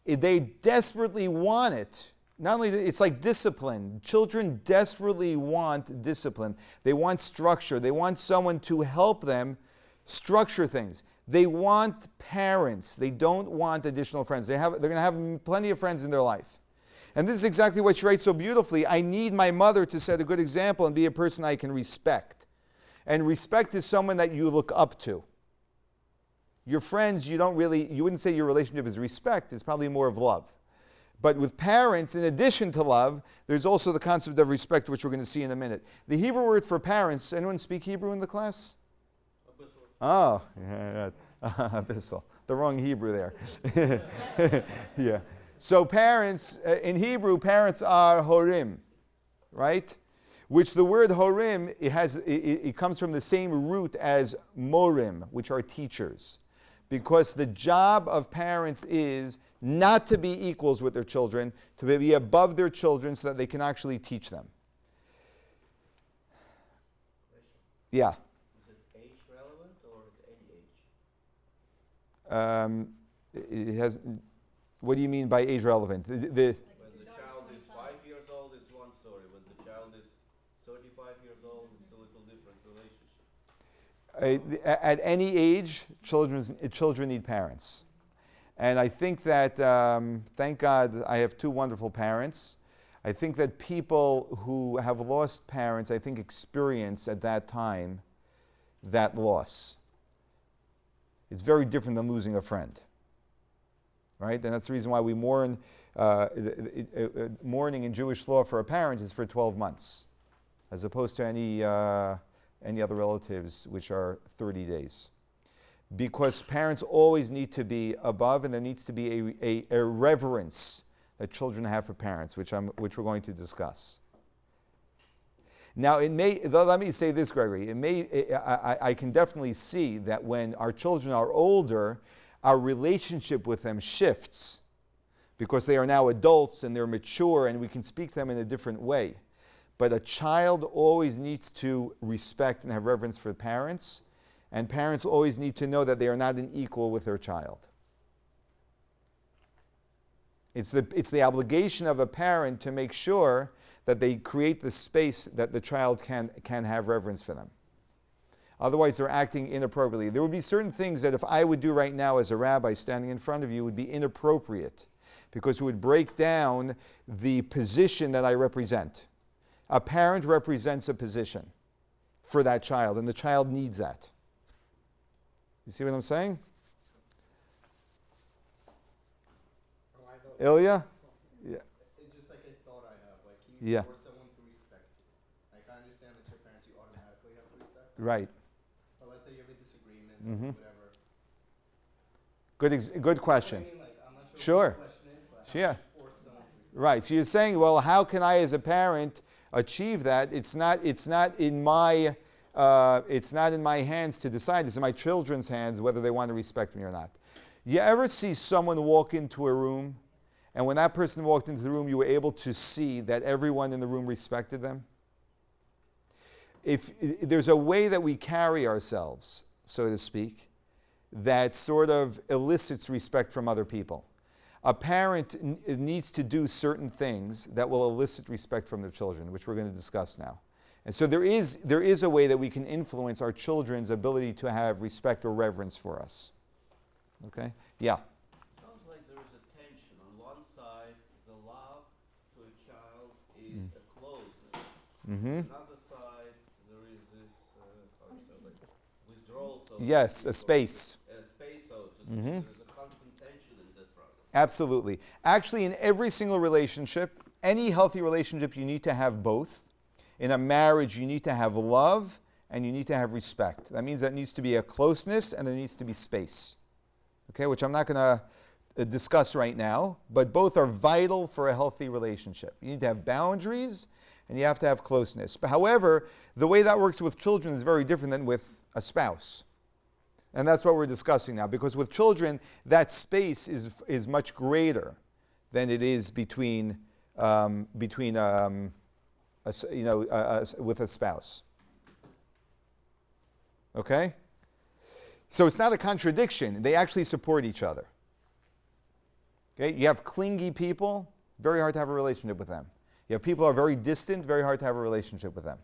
They desperately want it Not only it's like discipline. Children desperately want discipline. They want structure. They want someone to help them structure things. They want parents. They don't want additional friends. They're going to have plenty of friends in their life. And this is exactly what she writes so beautifully. I need my mother to set a good example and be a person I can respect. And respect is someone that you look up to. Your friends, you wouldn't say your relationship is respect. It's probably more of love. But with parents, in addition to love, there's also the concept of respect, which we're going to see in a minute. The Hebrew word for parents, anyone speak Hebrew in the class? Oh, yeah. Abyssal. The wrong Hebrew there. Yeah. So parents, in Hebrew, parents are horim, right? Which the word horim, it comes from the same root as morim, which are teachers. Because the job of parents is not to be equals with their children, to be above their children so that they can actually teach them. Yeah. Is it age relevant or at any age? It has. What do you mean by age relevant? When the child is 5 years old, it's one story. When the child is 35 years old, it's a little different relationship. At any age, children need parents. And I think that, thank God, I have two wonderful parents. I think that people who have lost parents, I think, experience at that time that loss. It's very different than losing a friend. Right? And that's the reason why we mourn. Mourning in Jewish law for a parent is for 12 months, as opposed to any other relatives, which are 30 days. Because parents always need to be above, and there needs to be a reverence that children have for parents, which we're going to discuss. Now, let me say this, Gregory. I can definitely see that when our children are older, our relationship with them shifts because they are now adults and they're mature and we can speak to them in a different way. But a child always needs to respect and have reverence for parents, and parents always need to know that they are not an equal with their child. It's the obligation of a parent to make sure that they create the space that the child can have reverence for them. Otherwise, they're acting inappropriately. There would be certain things that if I would do right now as a rabbi standing in front of you would be inappropriate because it would break down the position that I represent. A parent represents a position for that child, and the child needs that. You see what I'm saying? Ilya? Yeah. It's just like a thought I have. Like, can Yeah. you force someone to respect you? Like, I understand it's your parents, you automatically have to respect them. Right. But let's say you have a disagreement, whatever. Good question. I mean, like, I'm not Sure. what the question is, but how Yeah. do you force someone to respect Right. So you're saying, well, how can I, as a parent, achieve that? It's not in my hands to decide. It's in my children's hands whether they want to respect me or not. You ever see someone walk into a room, and when that person walked into the room, you were able to see that everyone in the room respected them? If there's a way that we carry ourselves, so to speak, that sort of elicits respect from other people. A parent needs to do certain things that will elicit respect from their children, which we're going to discuss now. And so there is a way that we can influence our children's ability to have respect or reverence for us. Okay? Yeah. Sounds like there is a tension. On one side, the love to a child is a closeness. Another side, there is this withdrawal. So Yes, a space. A space, so to speak. There is a constant tension in that process. Absolutely. Actually, in every single relationship, any healthy relationship, you need to have both. In a marriage, you need to have love and you need to have respect. That means there needs to be a closeness and there needs to be space. Okay, which I'm not going to discuss right now, but both are vital for a healthy relationship. You need to have boundaries and you have to have closeness. But however, the way that works with children is very different than with a spouse. And that's what we're discussing now, because with children, that space is much greater than it is with a spouse. Okay? So it's not a contradiction. They actually support each other. Okay? You have clingy people, very hard to have a relationship with them. You have people who are very distant, very hard to have a relationship with them.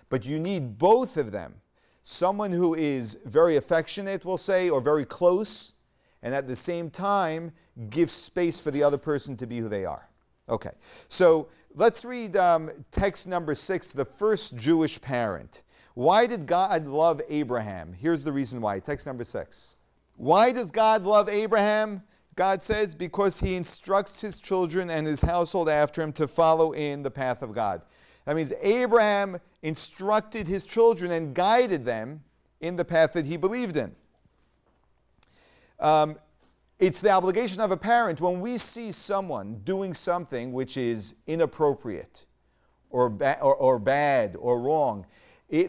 But you need both of them. Someone who is very affectionate, we'll say, or very close, and at the same time gives space for the other person to be who they are. Okay, so let's read text number 6, the first Jewish parent. Why did God love Abraham? Here's the reason why. Text number 6. Why does God love Abraham? God says, because he instructs his children and his household after him to follow in the path of God. That means Abraham instructed his children and guided them in the path that he believed in. It's the obligation of a parent when we see someone doing something which is inappropriate or bad or wrong.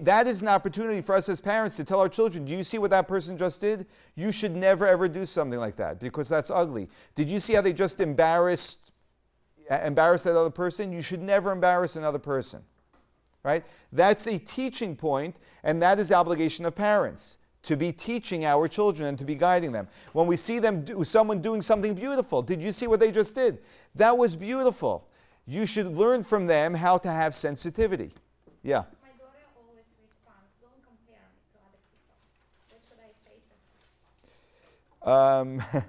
That is an opportunity for us as parents to tell our children, do you see what that person just did? You should never ever do something like that because that's ugly. Did you see how they just embarrassed that other person? You should never embarrass another person. Right? That's a teaching point, and that is the obligation of parents, to be teaching our children and to be guiding them. When we see someone doing something beautiful, did you see what they just did? That was beautiful. You should learn from them how to have sensitivity. Yeah. My daughter always responds, don't compare me to other people. What should I say to her?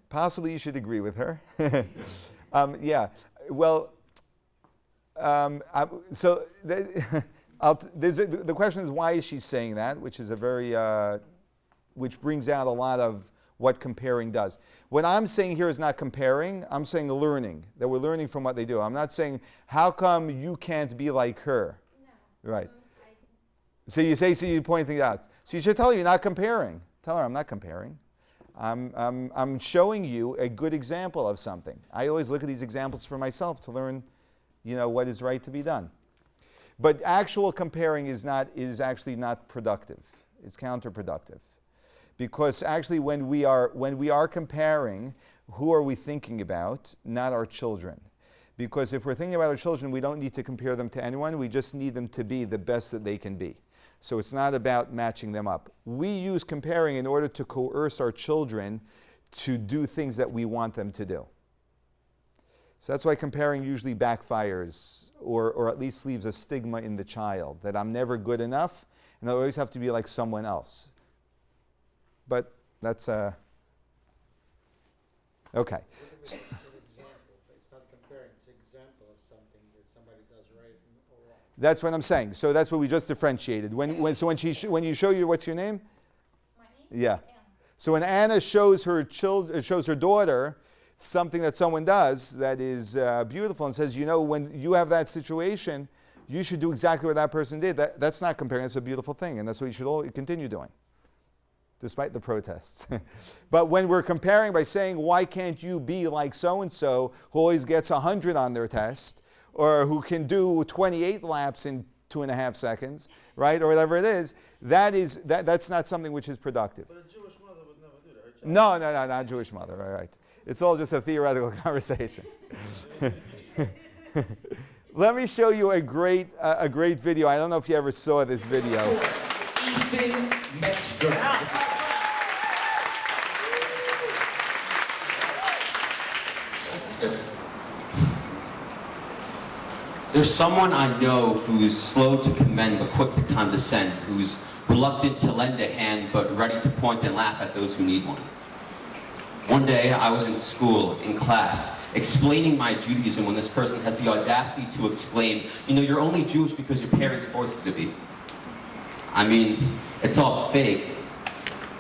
Possibly you should agree with her. Yeah. Well, so the question is, why is she saying that? Which is a very, which brings out a lot of what comparing does. What I'm saying here is not comparing. I'm saying learning, that we're learning from what they do. I'm not saying, how come you can't be like her? No. Right. So you point things out. So you should tell her you're not comparing. Tell her, I'm not comparing. I'm showing you a good example of something. I always look at these examples for myself to learn, what is right to be done. But actual comparing is actually not productive. It's counterproductive. Because actually when we are comparing, who are we thinking about? Not our children. Because if we're thinking about our children, we don't need to compare them to anyone. We just need them to be the best that they can be. So it's not about matching them up. We use comparing in order to coerce our children to do things that we want them to do. So that's why comparing usually backfires, or at least leaves a stigma in the child, that I'm never good enough, and I always have to be like someone else. But that's okay. It's an example. It's not comparing, it's an example of something that somebody does right or wrong. That's what I'm saying. So that's what we just differentiated. When you show your, what's your name? My name? Yeah. Anna. So when Anna shows her daughter something that someone does that is beautiful and says, when you have that situation, you should do exactly what that person did. That's not comparing. That's a beautiful thing, and that's what you should all continue doing, despite the protests. But when we're comparing by saying, why can't you be like so-and-so who always gets 100 on their test, or who can do 28 laps in 2.5 seconds, right, or whatever it is, that's not something which is productive. But a Jewish mother would never do that, right? No, not a Jewish mother, right. It's all just a theoretical conversation. Let me show you a great video. I don't know if you ever saw this video. There's someone I know who's slow to commend but quick to condescend, who's reluctant to lend a hand but ready to point and laugh at those who need one. One day I was in school, in class, explaining my Judaism when this person has the audacity to exclaim, you're only Jewish because your parents forced you to be. I mean, it's all fake.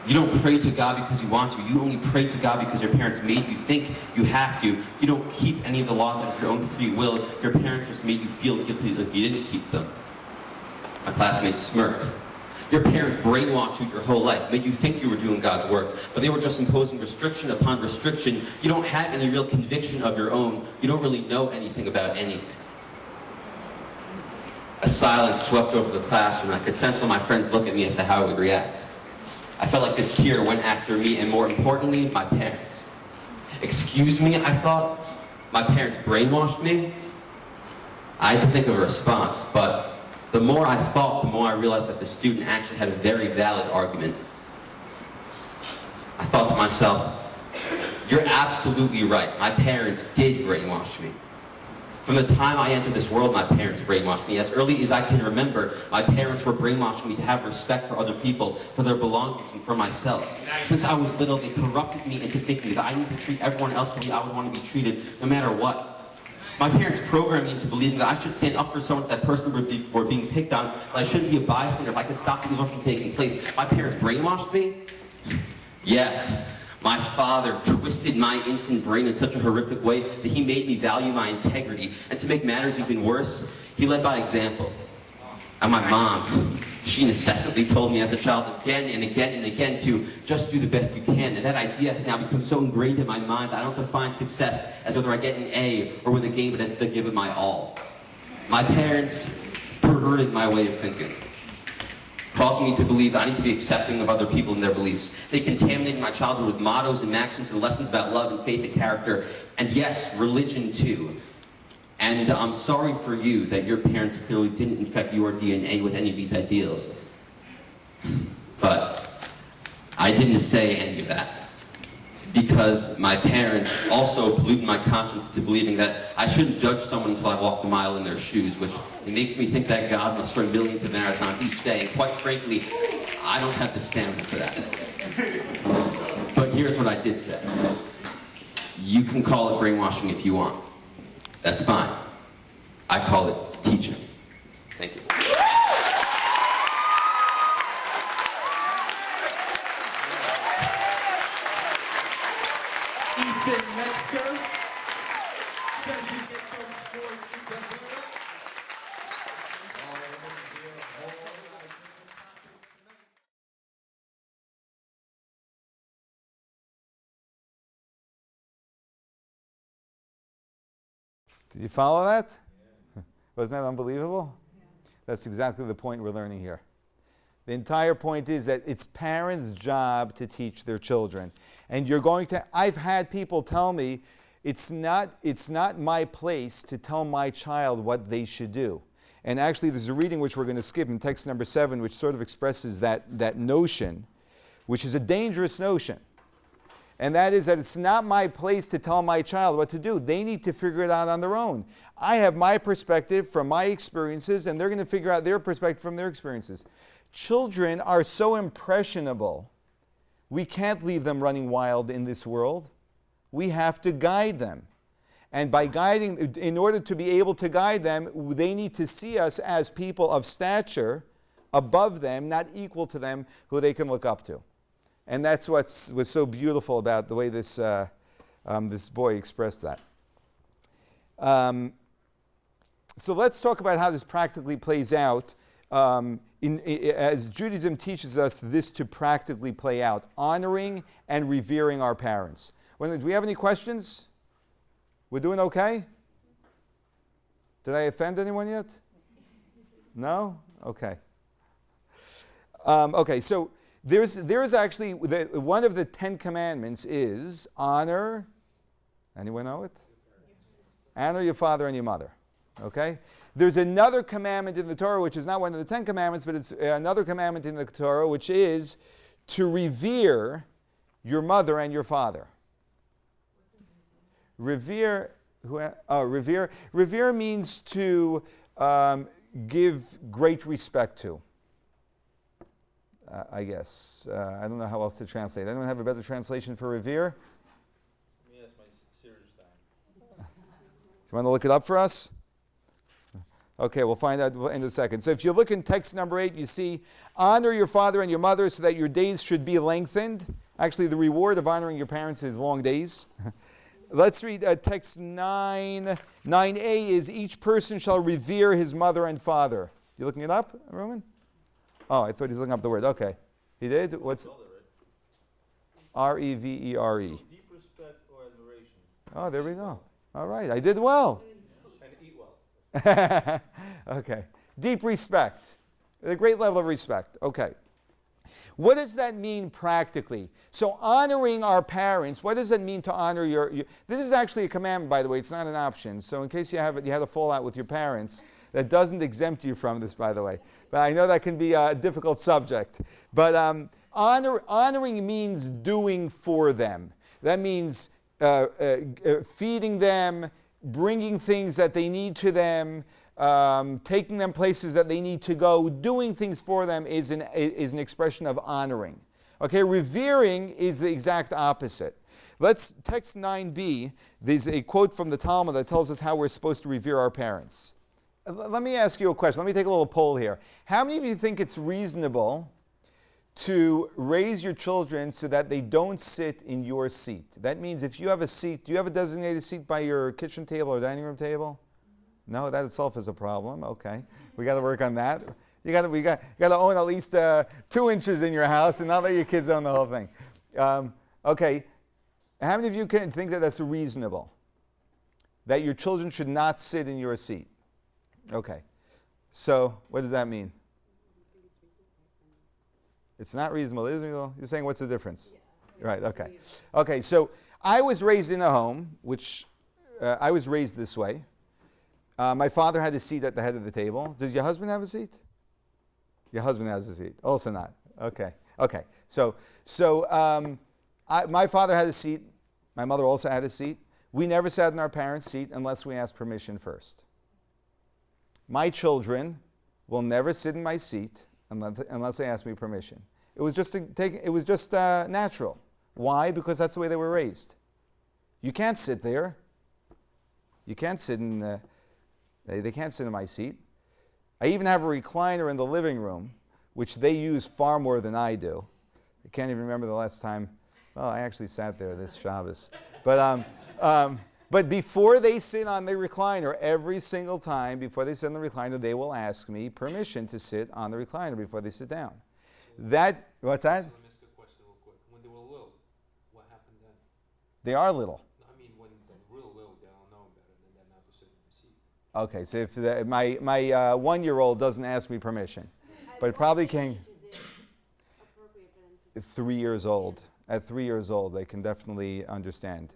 You don't pray to God because you want to. You only pray to God because your parents made you think you have to. You don't keep any of the laws of your own free will. Your parents just made you feel guilty if you didn't keep them. My classmates smirked. Your parents brainwashed you your whole life, made you think you were doing God's work, but they were just imposing restriction upon restriction. You don't have any real conviction of your own. You don't really know anything about anything. A silence swept over the classroom. I could sense on my friends look at me as to how I would react. I felt like this cure went after me, and more importantly, my parents. Excuse me, I thought? My parents brainwashed me? I had to think of a response, but the more I thought, the more I realized that the student actually had a very valid argument. I thought to myself, you're absolutely right. My parents did brainwash me. From the time I entered this world, my parents brainwashed me. As early as I can remember, my parents were brainwashing me to have respect for other people, for their belongings, and for myself. Since I was little, they corrupted me into thinking that I need to treat everyone else the way I would want to be treated, no matter what. My parents programmed me into believing that I should stand up for someone if that person were being picked on, that I shouldn't be a bystander if I could stop the evil from taking place. My parents brainwashed me? Yeah. My father twisted my infant brain in such a horrific way that he made me value my integrity. And to make matters even worse, he led by example. And my mom, she incessantly told me as a child again and again and again to just do the best you can. And that idea has now become so ingrained in my mind that I don't define success as whether I get an A or win the game, but as to give it my all. My parents perverted my way of thinking, causing me to believe that I need to be accepting of other people and their beliefs. They contaminated my childhood with mottos and maxims and lessons about love and faith and character, and yes, religion too. And I'm sorry for you that your parents clearly didn't infect your DNA with any of these ideals. But I didn't say any of that, because my parents also polluted my conscience into believing that I shouldn't judge someone until I walked a mile in their shoes, which it makes me think that God must run millions of marathons each day, and quite frankly, I don't have the stamina for that. But here's what I did say. You can call it brainwashing if you want. That's fine. I call it teaching. Thank you. Did you follow that? Wasn't that unbelievable? That's exactly the point we're learning here. The entire point is that it's parents' job to teach their children. And you're going to, I've had people tell me, it's not my place to tell my child what they should do. And actually there's a reading which we're going to skip in text number 7, which sort of expresses that notion, which is a dangerous notion. And that is that it's not my place to tell my child what to do. They need to figure it out on their own. I have my perspective from my experiences, and they're going to figure out their perspective from their experiences. Children are so impressionable. We can't leave them running wild in this world. We have to guide them. And by guiding, in order to be able to guide them, they need to see us as people of stature above them, not equal to them, who they can look up to. And that's was so beautiful about the way this boy expressed that. So let's talk about how this practically plays out. As Judaism teaches us this to practically play out, honoring and revering our parents. Do we have any questions? We're doing okay? Did I offend anyone yet? No? Okay. Okay, so there's actually, one of the 10 commandments is honor, anyone know it? Honor your father and your mother, okay? There's another commandment in the Torah, which is not one of the 10 commandments, but it's another commandment in the Torah, which is to revere your mother and your father. Revere means to give great respect to. I guess. I don't know how else to translate. Anyone have a better translation for revere? Me, that's my serious time. You want to look it up for us? Okay, we'll find out in a second. So if you look in text number 8, you see, honor your father and your mother so that your days should be lengthened. Actually, the reward of honoring your parents is long days. Let's read text 9. 9a is each person shall revere his mother and father. You looking it up, Roman? Oh, I thought he was looking up the word. Okay. He did? What's R-E-V-E-R-E? Deep respect or admiration. Oh, there we go. All right. I did well. And eat well. Okay. Deep respect. A great level of respect. Okay. What does that mean practically? So honoring our parents, what does it mean to honor your this is actually a commandment, by the way. It's not an option. So in case you had a fallout with your parents, that doesn't exempt you from this, by the way. But I know that can be a difficult subject. But honoring means doing for them. That means feeding them, bringing things that they need to them, taking them places that they need to go, doing things for them is an expression of honoring. Okay, revering is the exact opposite. Let's, text 9b, there's a quote from the Talmud that tells us how we're supposed to revere our parents. Let me ask you a question. Let me take a little poll here. How many of you think it's reasonable to raise your children so that they don't sit in your seat? That means if you have a seat, do you have a designated seat by your kitchen table or dining room table? No, that itself is a problem. Okay, we got to work on that. We got to own at least 2 inches in your house and not let your kids own the whole thing. Okay, how many of you can think that that's reasonable? That your children should not sit in your seat? Okay, so what does that mean? It's not reasonable, is it? You're saying what's the difference? Yeah, right, okay. Okay, so I was raised in a home, which I was raised this way. My father had a seat at the head of the table. Does your husband have a seat? Your husband has a seat. Also not. Okay, okay. So my father had a seat. My mother also had a seat. We never sat in our parents' seat unless we asked permission first. My children will never sit in my seat unless they ask me permission. It was just natural. Why? Because that's the way they were raised. You can't sit there. You can't sit in. They can't sit in my seat. I even have a recliner in the living room, which they use far more than I do. I can't even remember the last time. Well, I actually sat there this Shabbos, but before they sit on the recliner, every single time before they sit on the recliner, they will ask me permission to sit on the recliner before they sit down. What's that? I missed the question real quick. When they were little, what happened then? They are little. No, I mean, when they're real little, they don't know better than they're not to sit in the seat. Okay, so if my 1-year-old doesn't ask me permission, but probably can. Is it appropriate for them to 3 years old. At 3 years old, they can definitely understand.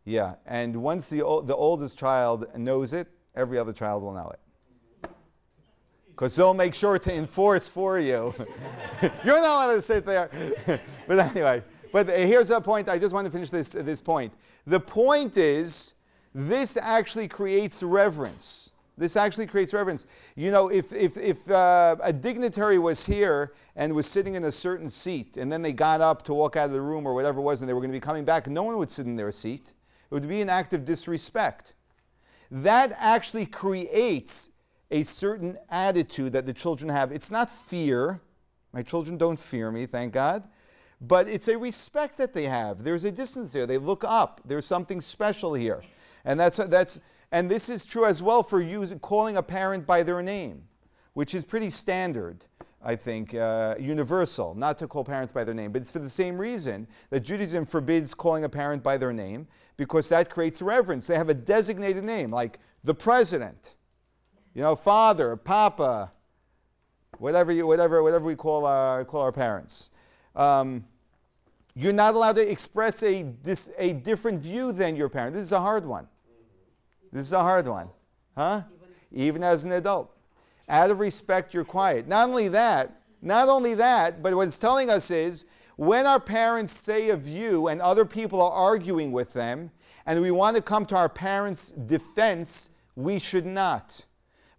Yeah, and once the oldest child knows it, every other child will know it. Because they'll make sure to enforce for you. You're not allowed to sit there. But anyway, here's the point. I just want to finish this point. The point is, this actually creates reverence. This actually creates reverence. You know, if a dignitary was here and was sitting in a certain seat, and then they got up to walk out of the room or whatever it was, and they were going to be coming back, no one would sit in their seat. It would be an act of disrespect. That actually creates a certain attitude that the children have. It's not fear. My children don't fear me, thank God. But it's a respect that they have. There's a distance there. They look up. There's something special here. And and this is true as well for calling a parent by their name, which is pretty standard, I think, universal, not to call parents by their name. But it's for the same reason that Judaism forbids calling a parent by their name, because that creates reverence. They have a designated name, like the president, father, papa, whatever we call our parents. You're not allowed to express a different view than your parent. This is a hard one. This is a hard one, huh? Even as an adult. Out of respect, you're quiet. Not only that, but what it's telling us is, when our parents say a view and other people are arguing with them, and we want to come to our parents' defense, we should not.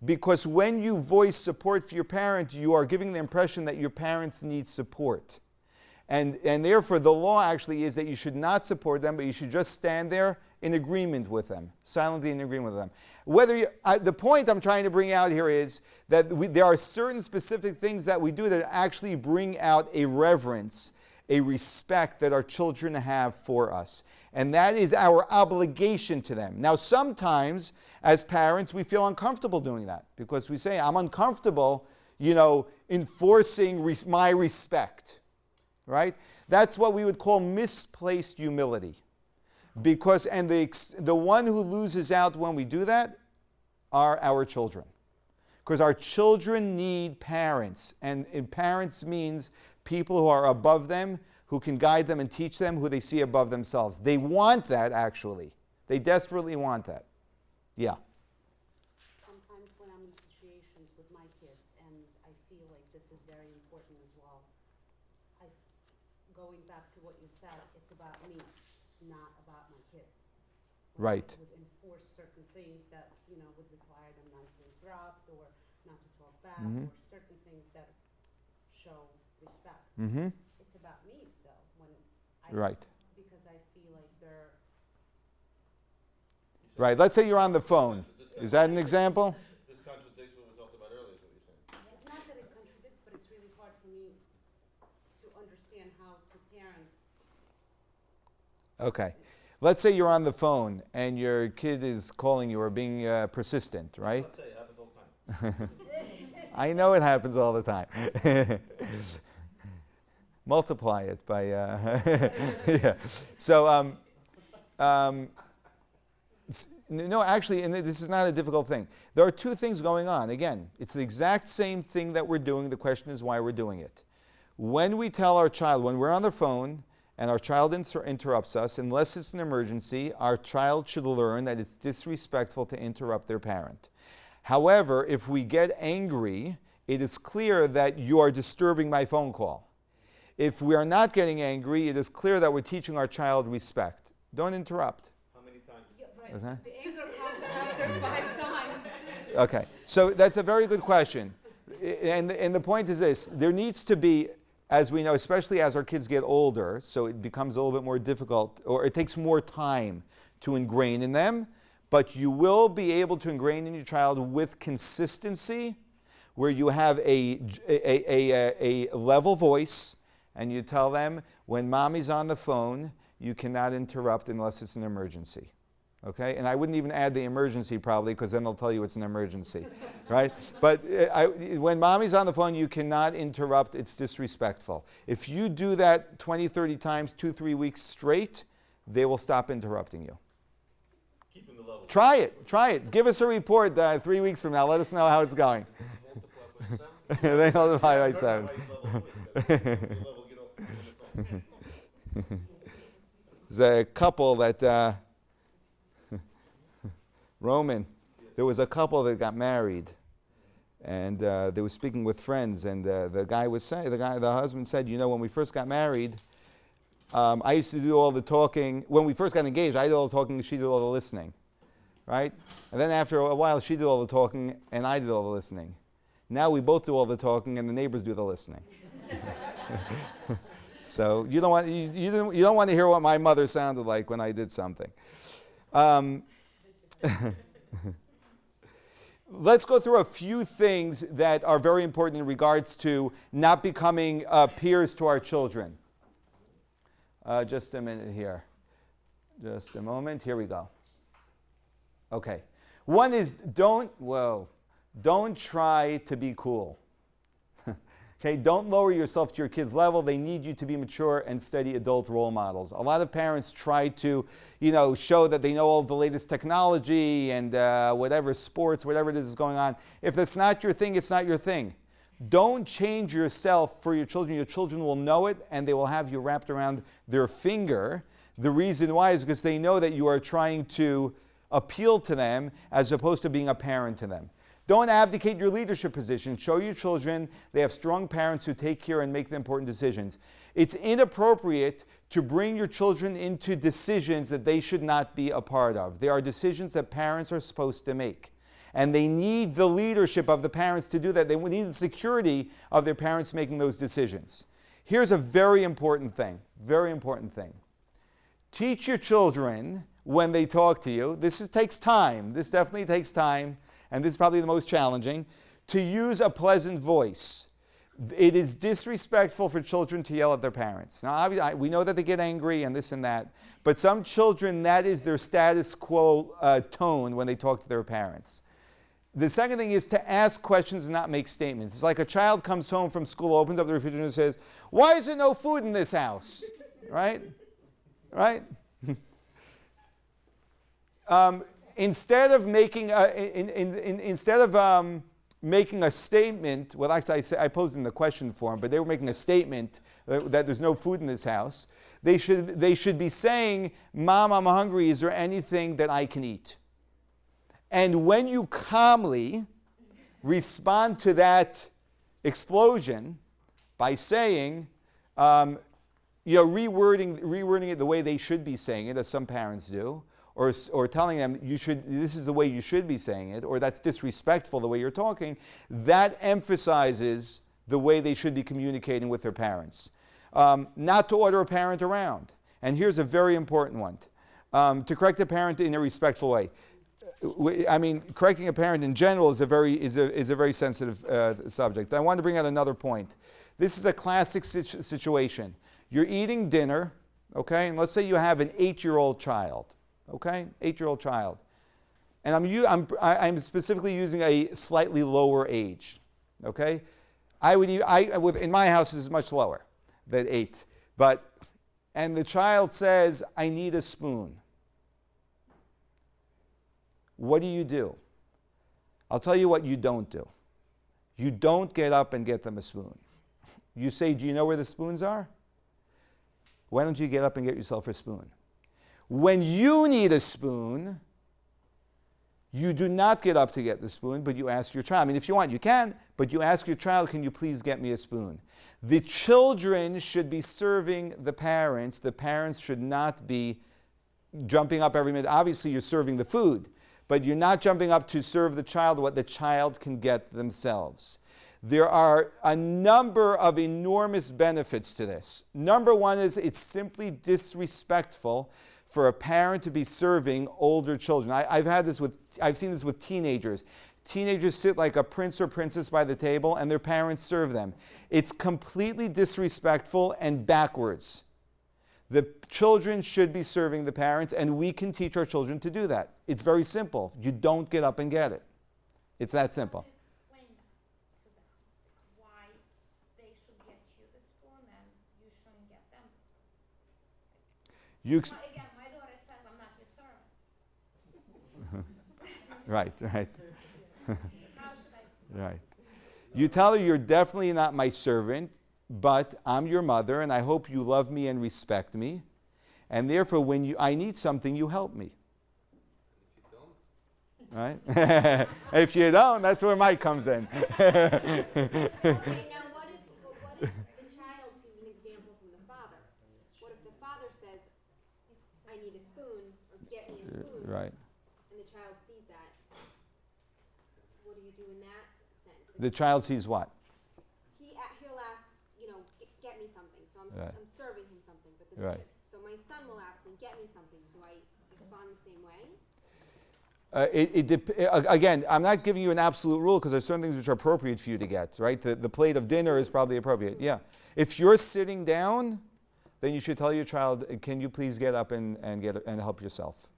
Because when you voice support for your parent, you are giving the impression that your parents need support. And therefore, the law actually is that you should not support them, but you should just stand there in agreement with them, silently in agreement with them. The point I'm trying to bring out here is that there are certain specific things that we do that actually bring out a reverence, a respect that our children have for us. And that is our obligation to them. Now, sometimes, as parents, we feel uncomfortable doing that because we say, I'm uncomfortable, enforcing my respect. Right? That's what we would call misplaced humility. Because, the one who loses out when we do that are our children. Because our children need parents. And parents means people who are above them, who can guide them and teach them, who they see above themselves. They want that, actually. They desperately want that. Yeah. Sometimes when I'm in situations with my kids, and I feel like this is very important as well, going back to what you said, it's about me, not about my kids. Right. would enforce certain things that, would require them not to interrupt or not to talk back or certain things that show respect. Mm-hmm. It's about me though, Right. because I feel like they're. Right. Let's say you're on the phone. Is that an example? This contradicts what we talked about earlier, is what you're saying. Not that it contradicts, but it's really hard for me to understand how to parent. Okay. Let's say you're on the phone and your kid is calling you or being persistent, right? Let's say it happens all the time. I know it happens all the time. Multiply it by, yeah. So, no, actually, and this is not a difficult thing. There are two things going on. Again, it's the exact same thing that we're doing. The question is why we're doing it. When we tell our child, when we're on the phone and our child interrupts us, unless it's an emergency, our child should learn that it's disrespectful to interrupt their parent. However, if we get angry, it is clear that you are disturbing my phone call. If we are not getting angry, it is clear that we're teaching our child respect. Don't interrupt. How many times? Yeah, right. Okay. The anger comes after 5 times. Okay, so that's a very good question. And the point is this, there needs to be, as we know, especially as our kids get older, so it becomes a little bit more difficult, or it takes more time to ingrain in them, but you will be able to ingrain in your child with consistency, where you have a level voice, and you tell them, when mommy's on the phone, you cannot interrupt unless it's an emergency. Okay? And I wouldn't even add the emergency probably, because then they'll tell you it's an emergency. Right? But when mommy's on the phone, you cannot interrupt. It's disrespectful. If you do that 20, 30 times, 2-3 weeks straight, they will stop interrupting you. Keeping the level. Try it. Try it. Give us a report 3 weeks from now. Let us know how it's going. They multiply by 7. There's a couple that, Roman, there was a couple that got married, and they were speaking with friends, and the husband said, when we first got married, I used to do all the talking. When we first got engaged, I did all the talking, she did all the listening, right? And then after a while, she did all the talking, and I did all the listening. Now we both do all the talking, and the neighbors do the listening. So you don't want to hear what my mother sounded like when I did something. Let's go through a few things that are very important in regards to not becoming peers to our children. Just a minute here. Just a moment. Here we go. Okay. One is don't try to be cool. Okay, don't lower yourself to your kids' level. They need you to be mature and steady adult role models. A lot of parents try to, show that they know all of the latest technology and whatever sports, whatever it is going on. If that's not your thing, it's not your thing. Don't change yourself for your children. Your children will know it, and they will have you wrapped around their finger. The reason why is because they know that you are trying to appeal to them as opposed to being a parent to them. Don't abdicate your leadership position. Show your children they have strong parents who take care and make the important decisions. It's inappropriate to bring your children into decisions that they should not be a part of. There are decisions that parents are supposed to make. And they need the leadership of the parents to do that. They need the security of their parents making those decisions. Here's a very important thing. Very important thing. Teach your children when they talk to you. This takes time. This definitely takes time. And this is probably the most challenging, to use a pleasant voice. It is disrespectful for children to yell at their parents. Now, obviously, we know that they get angry and this and that, but some children, that is their status quo tone when they talk to their parents. The second thing is to ask questions and not make statements. It's like a child comes home from school, opens up the refrigerator and says, "Why is there no food in this house?" Right? Right? Instead of making a statement, well, actually I posed in the question form, but they were making a statement that there's no food in this house. They should be saying, "Mom, I'm hungry. Is there anything that I can eat?" And when you calmly respond to that explosion by saying, rewording it the way they should be saying it, as some parents do, or telling them this is the way you should be saying it, or that's disrespectful the way you're talking, that emphasizes the way they should be communicating with their parents. Not to order a parent around. And here's a very important one. To correct a parent in a respectful way. I mean, correcting a parent in general is a very sensitive subject. I want to bring out another point. This is a classic situation. You're eating dinner, okay, and let's say you have an 8-year-old child, okay, 8-year-old child, and I'm specifically using a slightly lower age, okay. In my house this is much lower than 8, and the child says, "I need a spoon." What do? I'll tell you what you don't do. You don't get up and get them a spoon. You say, "Do you know where the spoons are? Why don't you get up and get yourself a spoon?" When you need a spoon, you do not get up to get the spoon, but you ask your child. I mean, if you want, you can, but you ask your child, "Can you please get me a spoon?" The children should be serving the parents. The parents should not be jumping up every minute. Obviously, you're serving the food, but you're not jumping up to serve the child what the child can get themselves. There are a number of enormous benefits to this. Number one is it's simply disrespectful for a parent to be serving older children. I've seen this with teenagers. Teenagers sit like a prince or princess by the table and their parents serve them. It's completely disrespectful and backwards. The children should be serving the parents, and we can teach our children to do that. It's very simple. You don't get up and get it. It's that simple. Explain that to them. Why they should get you the spoon and you shouldn't get them the spoon. Again, my daughter says I'm not your servant. Right. How should I? Right. You tell her, "You're definitely not my servant, but I'm your mother, and I hope you love me and respect me. And therefore, when I need something, you help me." Right? If you don't, that's where Mike comes in. Okay, now what if the child sees an example from the father? What if the father says, "I need a spoon," or "Get me a spoon," Right. and the child sees that? What do you do in that sense? The child sees what? He'll ask, "Get me something." So Right. I'm serving him something, but Right. so my son will ask me, "Get me something." Do I respond the same way? Again, I'm not giving you an absolute rule because there's certain things which are appropriate for you to get, right? The plate of dinner is probably appropriate, yeah. If you're sitting down, then you should tell your child, "Can you please get up and help yourself?"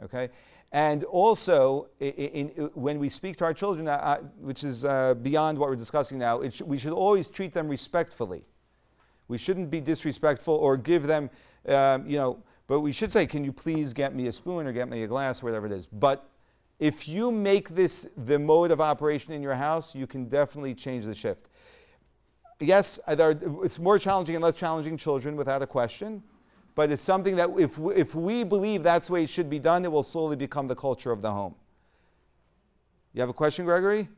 Okay? And also, when we speak to our children, which is beyond what we're discussing now, we should always treat them respectfully. We shouldn't be disrespectful or give them, but we should say, "Can you please get me a spoon or get me a glass," or whatever it is. But if you make this the mode of operation in your house, you can definitely change the shift. Yes, it's more challenging and less challenging children, without a question. But it's something that if we believe that's the way it should be done, it will slowly become the culture of the home. You have a question, Gregory?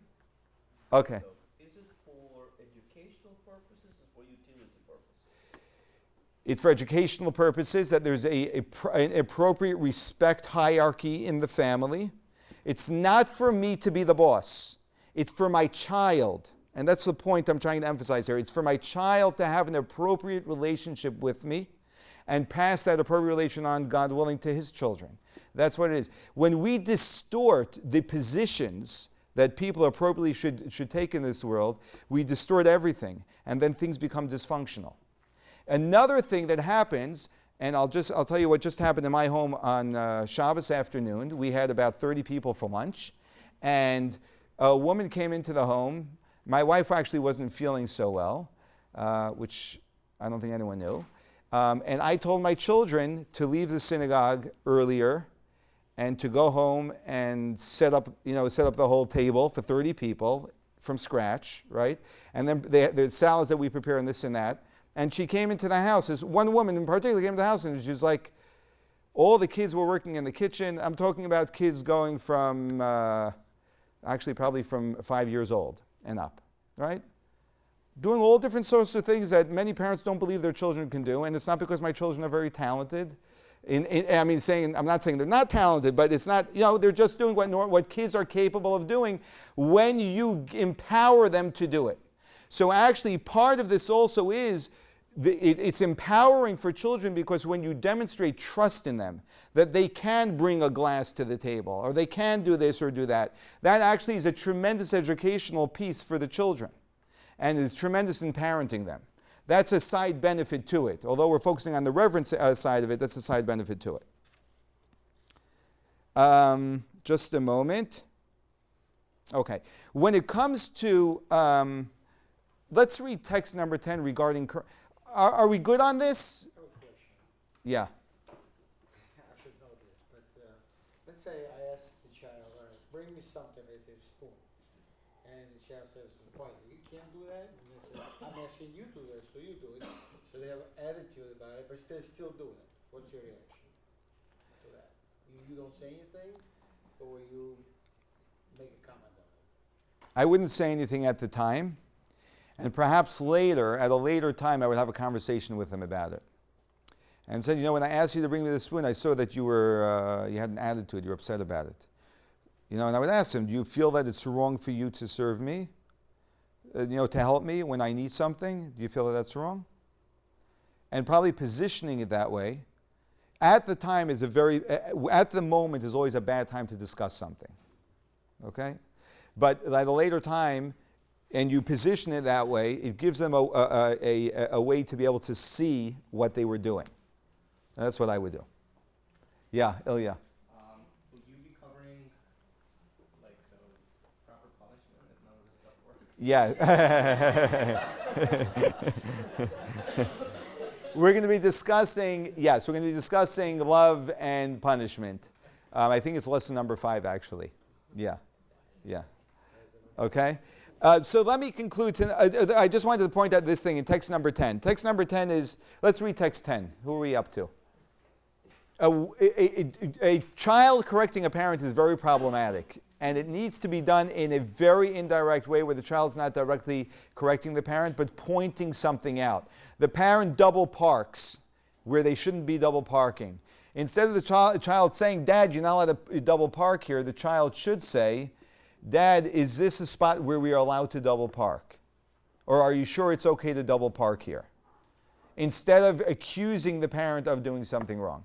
Okay. Is it for educational purposes or for utility purposes? It's for educational purposes, that there's an appropriate respect hierarchy in the family. It's not for me to be the boss. It's for my child. And that's the point I'm trying to emphasize here. It's for my child to have an appropriate relationship with me and pass that appropriate relation on, God willing, to his children. That's what it is. When we distort the positions that people appropriately should take in this world, we distort everything, and then things become dysfunctional. Another thing that happens, and I'll tell you what just happened in my home on Shabbos afternoon. We had about 30 people for lunch, and a woman came into the home. My wife actually wasn't feeling so well, which I don't think anyone knew. And I told my children to leave the synagogue earlier and to go home and set up the whole table for 30 people from scratch, right? And then the salads that we prepare and this and that. And she came into the house. This one woman in particular came into the house and she was like, all the kids were working in the kitchen. I'm talking about kids going from, actually probably from 5 years old and up, right? Doing all different sorts of things that many parents don't believe their children can do. And it's not because my children are very talented. I mean, I'm not saying they're not talented, but it's not, they're just doing what kids are capable of doing when you empower them to do it. So actually, part of this also is it's empowering for children, because when you demonstrate trust in them, that they can bring a glass to the table, or they can do this or do that, that actually is a tremendous educational piece for the children, and is tremendous in parenting them. That's a side benefit to it. Although we're focusing on the reverence side of it, that's a side benefit to it. Just a moment. Okay. When it comes to, let's read text number 10 regarding, are we good on this? Yeah. I should know this, but let's say I ask the child, bring me something with a spoon. And the child says, why, you can't do that? And they say, I'm asking you to do it, so you do it. So they have an attitude about it, but they still do it. What's your reaction to that? You don't say anything, or you make a comment on it? I wouldn't say anything at the time. And perhaps later, at a later time, I would have a conversation with them about it. And said, when I asked you to bring me the spoon, I saw that you had an attitude, you were upset about it. And I would ask them, do you feel that it's wrong for you to serve me? To help me when I need something? Do you feel that that's wrong? And probably positioning it that way, at the time at the moment is always a bad time to discuss something. Okay? But at a later time, and you position it that way, it gives them a way to be able to see what they were doing. And that's what I would do. Yeah, Ilya. Will you be covering like proper punishment if none of this stuff works? Yeah. We're going to be discussing love and punishment. I think it's lesson number 5, actually. Yeah. Okay. So let me conclude. I just wanted to point out this thing in text number 10. Text number 10 is, let's read text 10. Who are we up to? A child correcting a parent is very problematic, and it needs to be done in a very indirect way where the child's not directly correcting the parent, but pointing something out. The parent double parks where they shouldn't be double parking. Instead of the child saying, Dad, you're not allowed to double park here, the child should say, Dad, is this a spot where we are allowed to double park? Or are you sure it's okay to double park here? Instead of accusing the parent of doing something wrong.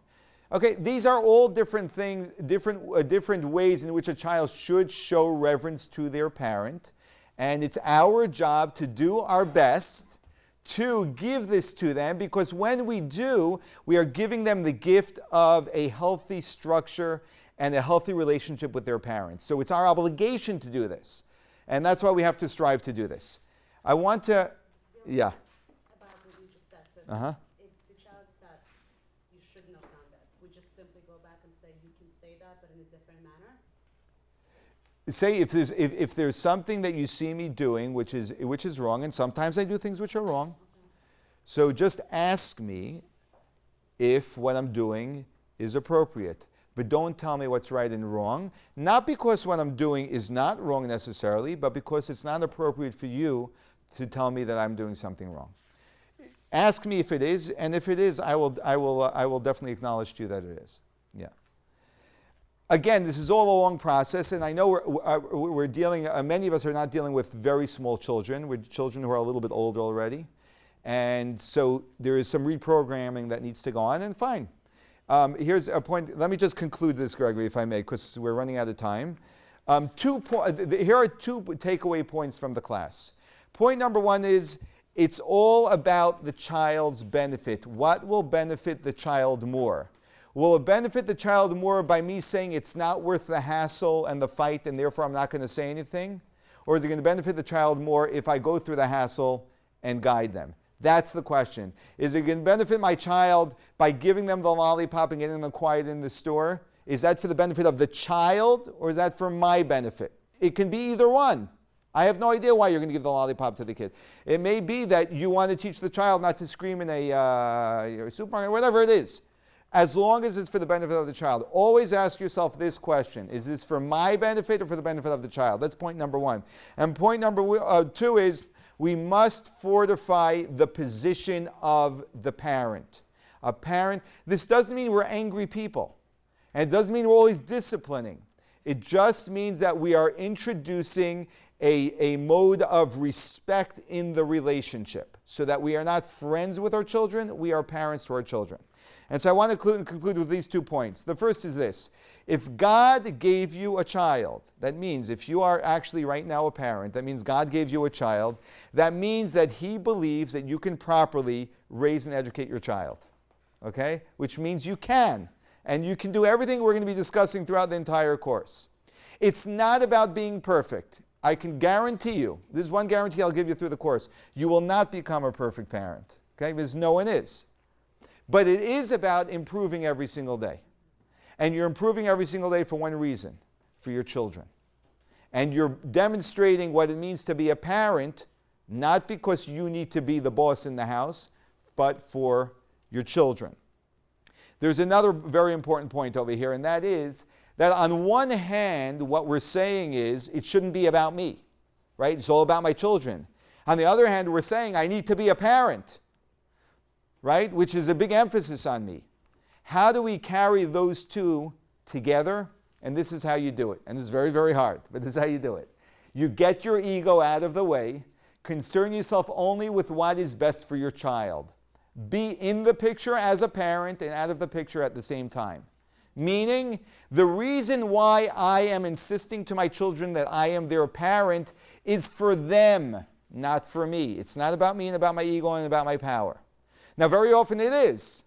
Okay, these are all different things, different ways in which a child should show reverence to their parent. And it's our job to do our best to give this to them, because when we do, we are giving them the gift of a healthy structure and a healthy relationship with their parents. So it's our obligation to do this. And that's why we have to strive to do this. I want to, yeah. About what you just said. So Uh-huh. if the child said, you shouldn't have done that, we just simply go back and say, you can say that, but in a different manner? Say if there's something that you see me doing which is wrong, and sometimes I do things which are wrong, so just ask me if what I'm doing is appropriate. But don't tell me what's right and wrong, not because what I'm doing is not wrong necessarily, but because it's not appropriate for you to tell me that I'm doing something wrong. Ask me if it is, and if it is, I will definitely acknowledge to you that it is. Yeah. Again, this is all a long process, and I know we're dealing, many of us are not dealing with very small children. We're children who are a little bit older already. And so there is some reprogramming that needs to go on, and fine. Here's a point. Let me just conclude this, Gregory, if I may, because we're running out of time. Here are 2 takeaway points from the class. Point number 1 is, it's all about the child's benefit. What will benefit the child more? Will it benefit the child more by me saying it's not worth the hassle and the fight, and therefore I'm not going to say anything? Or is it going to benefit the child more if I go through the hassle and guide them? That's the question. Is it going to benefit my child by giving them the lollipop and getting them quiet in the store? Is that for the benefit of the child, or is that for my benefit? It can be either one. I have no idea why you're going to give the lollipop to the kid. It may be that you want to teach the child not to scream in a supermarket, whatever it is. As long as it's for the benefit of the child. Always ask yourself this question. Is this for my benefit or for the benefit of the child? That's point number 1. And point number 2 is, we must fortify the position of the parent. A parent, this doesn't mean we're angry people. And it doesn't mean we're always disciplining. It just means that we are introducing a mode of respect in the relationship so that we are not friends with our children, we are parents to our children. And so I want to conclude with these 2 points. The first is this. If God gave you a child, that means if you are actually right now a parent, that means God gave you a child, that means that He believes that you can properly raise and educate your child. Okay? Which means you can. And you can do everything we're going to be discussing throughout the entire course. It's not about being perfect. I can guarantee you, this is one guarantee I'll give you through the course, you will not become a perfect parent. Okay? Because no one is. But it is about improving every single day. And you're improving every single day for one reason, for your children. And you're demonstrating what it means to be a parent, not because you need to be the boss in the house, but for your children. There's another very important point over here, and that is that on one hand, what we're saying is it shouldn't be about me, right? It's all about my children. On the other hand, we're saying I need to be a parent, right? Which is a big emphasis on me. How do we carry those two together? And this is how you do it. And this is very, very hard, but this is how you do it. You get your ego out of the way. Concern yourself only with what is best for your child. Be in the picture as a parent and out of the picture at the same time. Meaning, the reason why I am insisting to my children that I am their parent is for them, not for me. It's not about me and about my ego and about my power. Now, very often it is.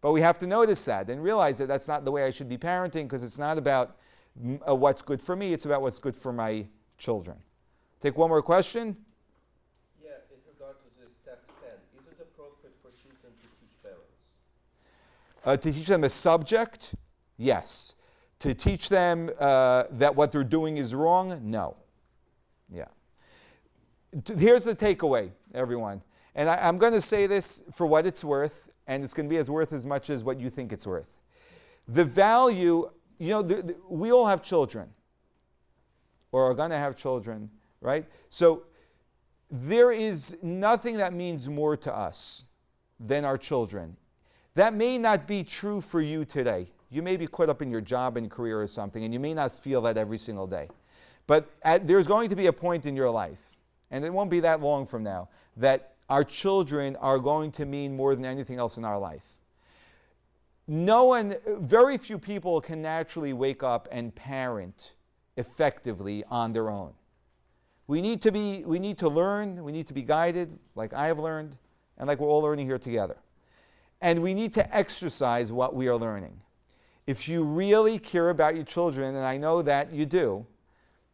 But we have to notice that and realize that that's not the way I should be parenting, because it's not about what's good for me, it's about what's good for my children. Take one more question. Yeah, in regard to this text 10, is it appropriate for children to teach parents? To teach them a subject? Yes. To teach them that what they're doing is wrong? No. Yeah. Here's the takeaway, everyone. And I'm going to say this for what it's worth. And it's going to be worth as much as what you think it's worth. The value, we all have children, or are going to have children, right? So there is nothing that means more to us than our children. That may not be true for you today. You may be caught up in your job and career or something, and you may not feel that every single day. But there's going to be a point in your life, and it won't be that long from now, that our children are going to mean more than anything else in our life. Very few people can naturally wake up and parent effectively on their own. We need to learn, we need to be guided, like I have learned, and like we're all learning here together. And we need to exercise what we are learning. If you really care about your children, and I know that you do,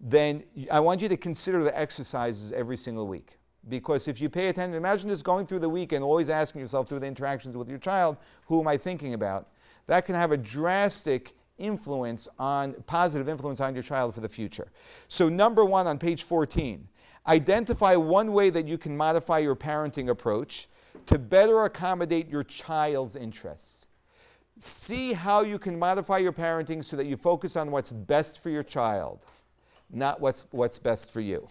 then I want you to consider the exercises every single week. Because if you pay attention, imagine just going through the week and always asking yourself through the interactions with your child, who am I thinking about? That can have a drastic positive influence on your child for the future. So number 1 on page 14, identify one way that you can modify your parenting approach to better accommodate your child's interests. See how you can modify your parenting so that you focus on what's best for your child, not what's best for you.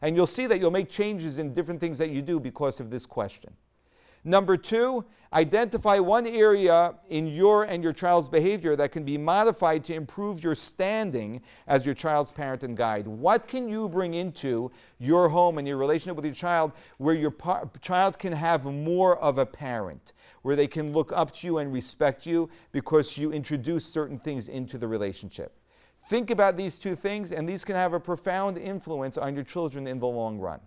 And you'll see that you'll make changes in different things that you do because of this question. Number 2, identify one area in your and your child's behavior that can be modified to improve your standing as your child's parent and guide. What can you bring into your home and your relationship with your child where your child can have more of a parent, where they can look up to you and respect you because you introduce certain things into the relationship? Think about these 2 things, and these can have a profound influence on your children in the long run.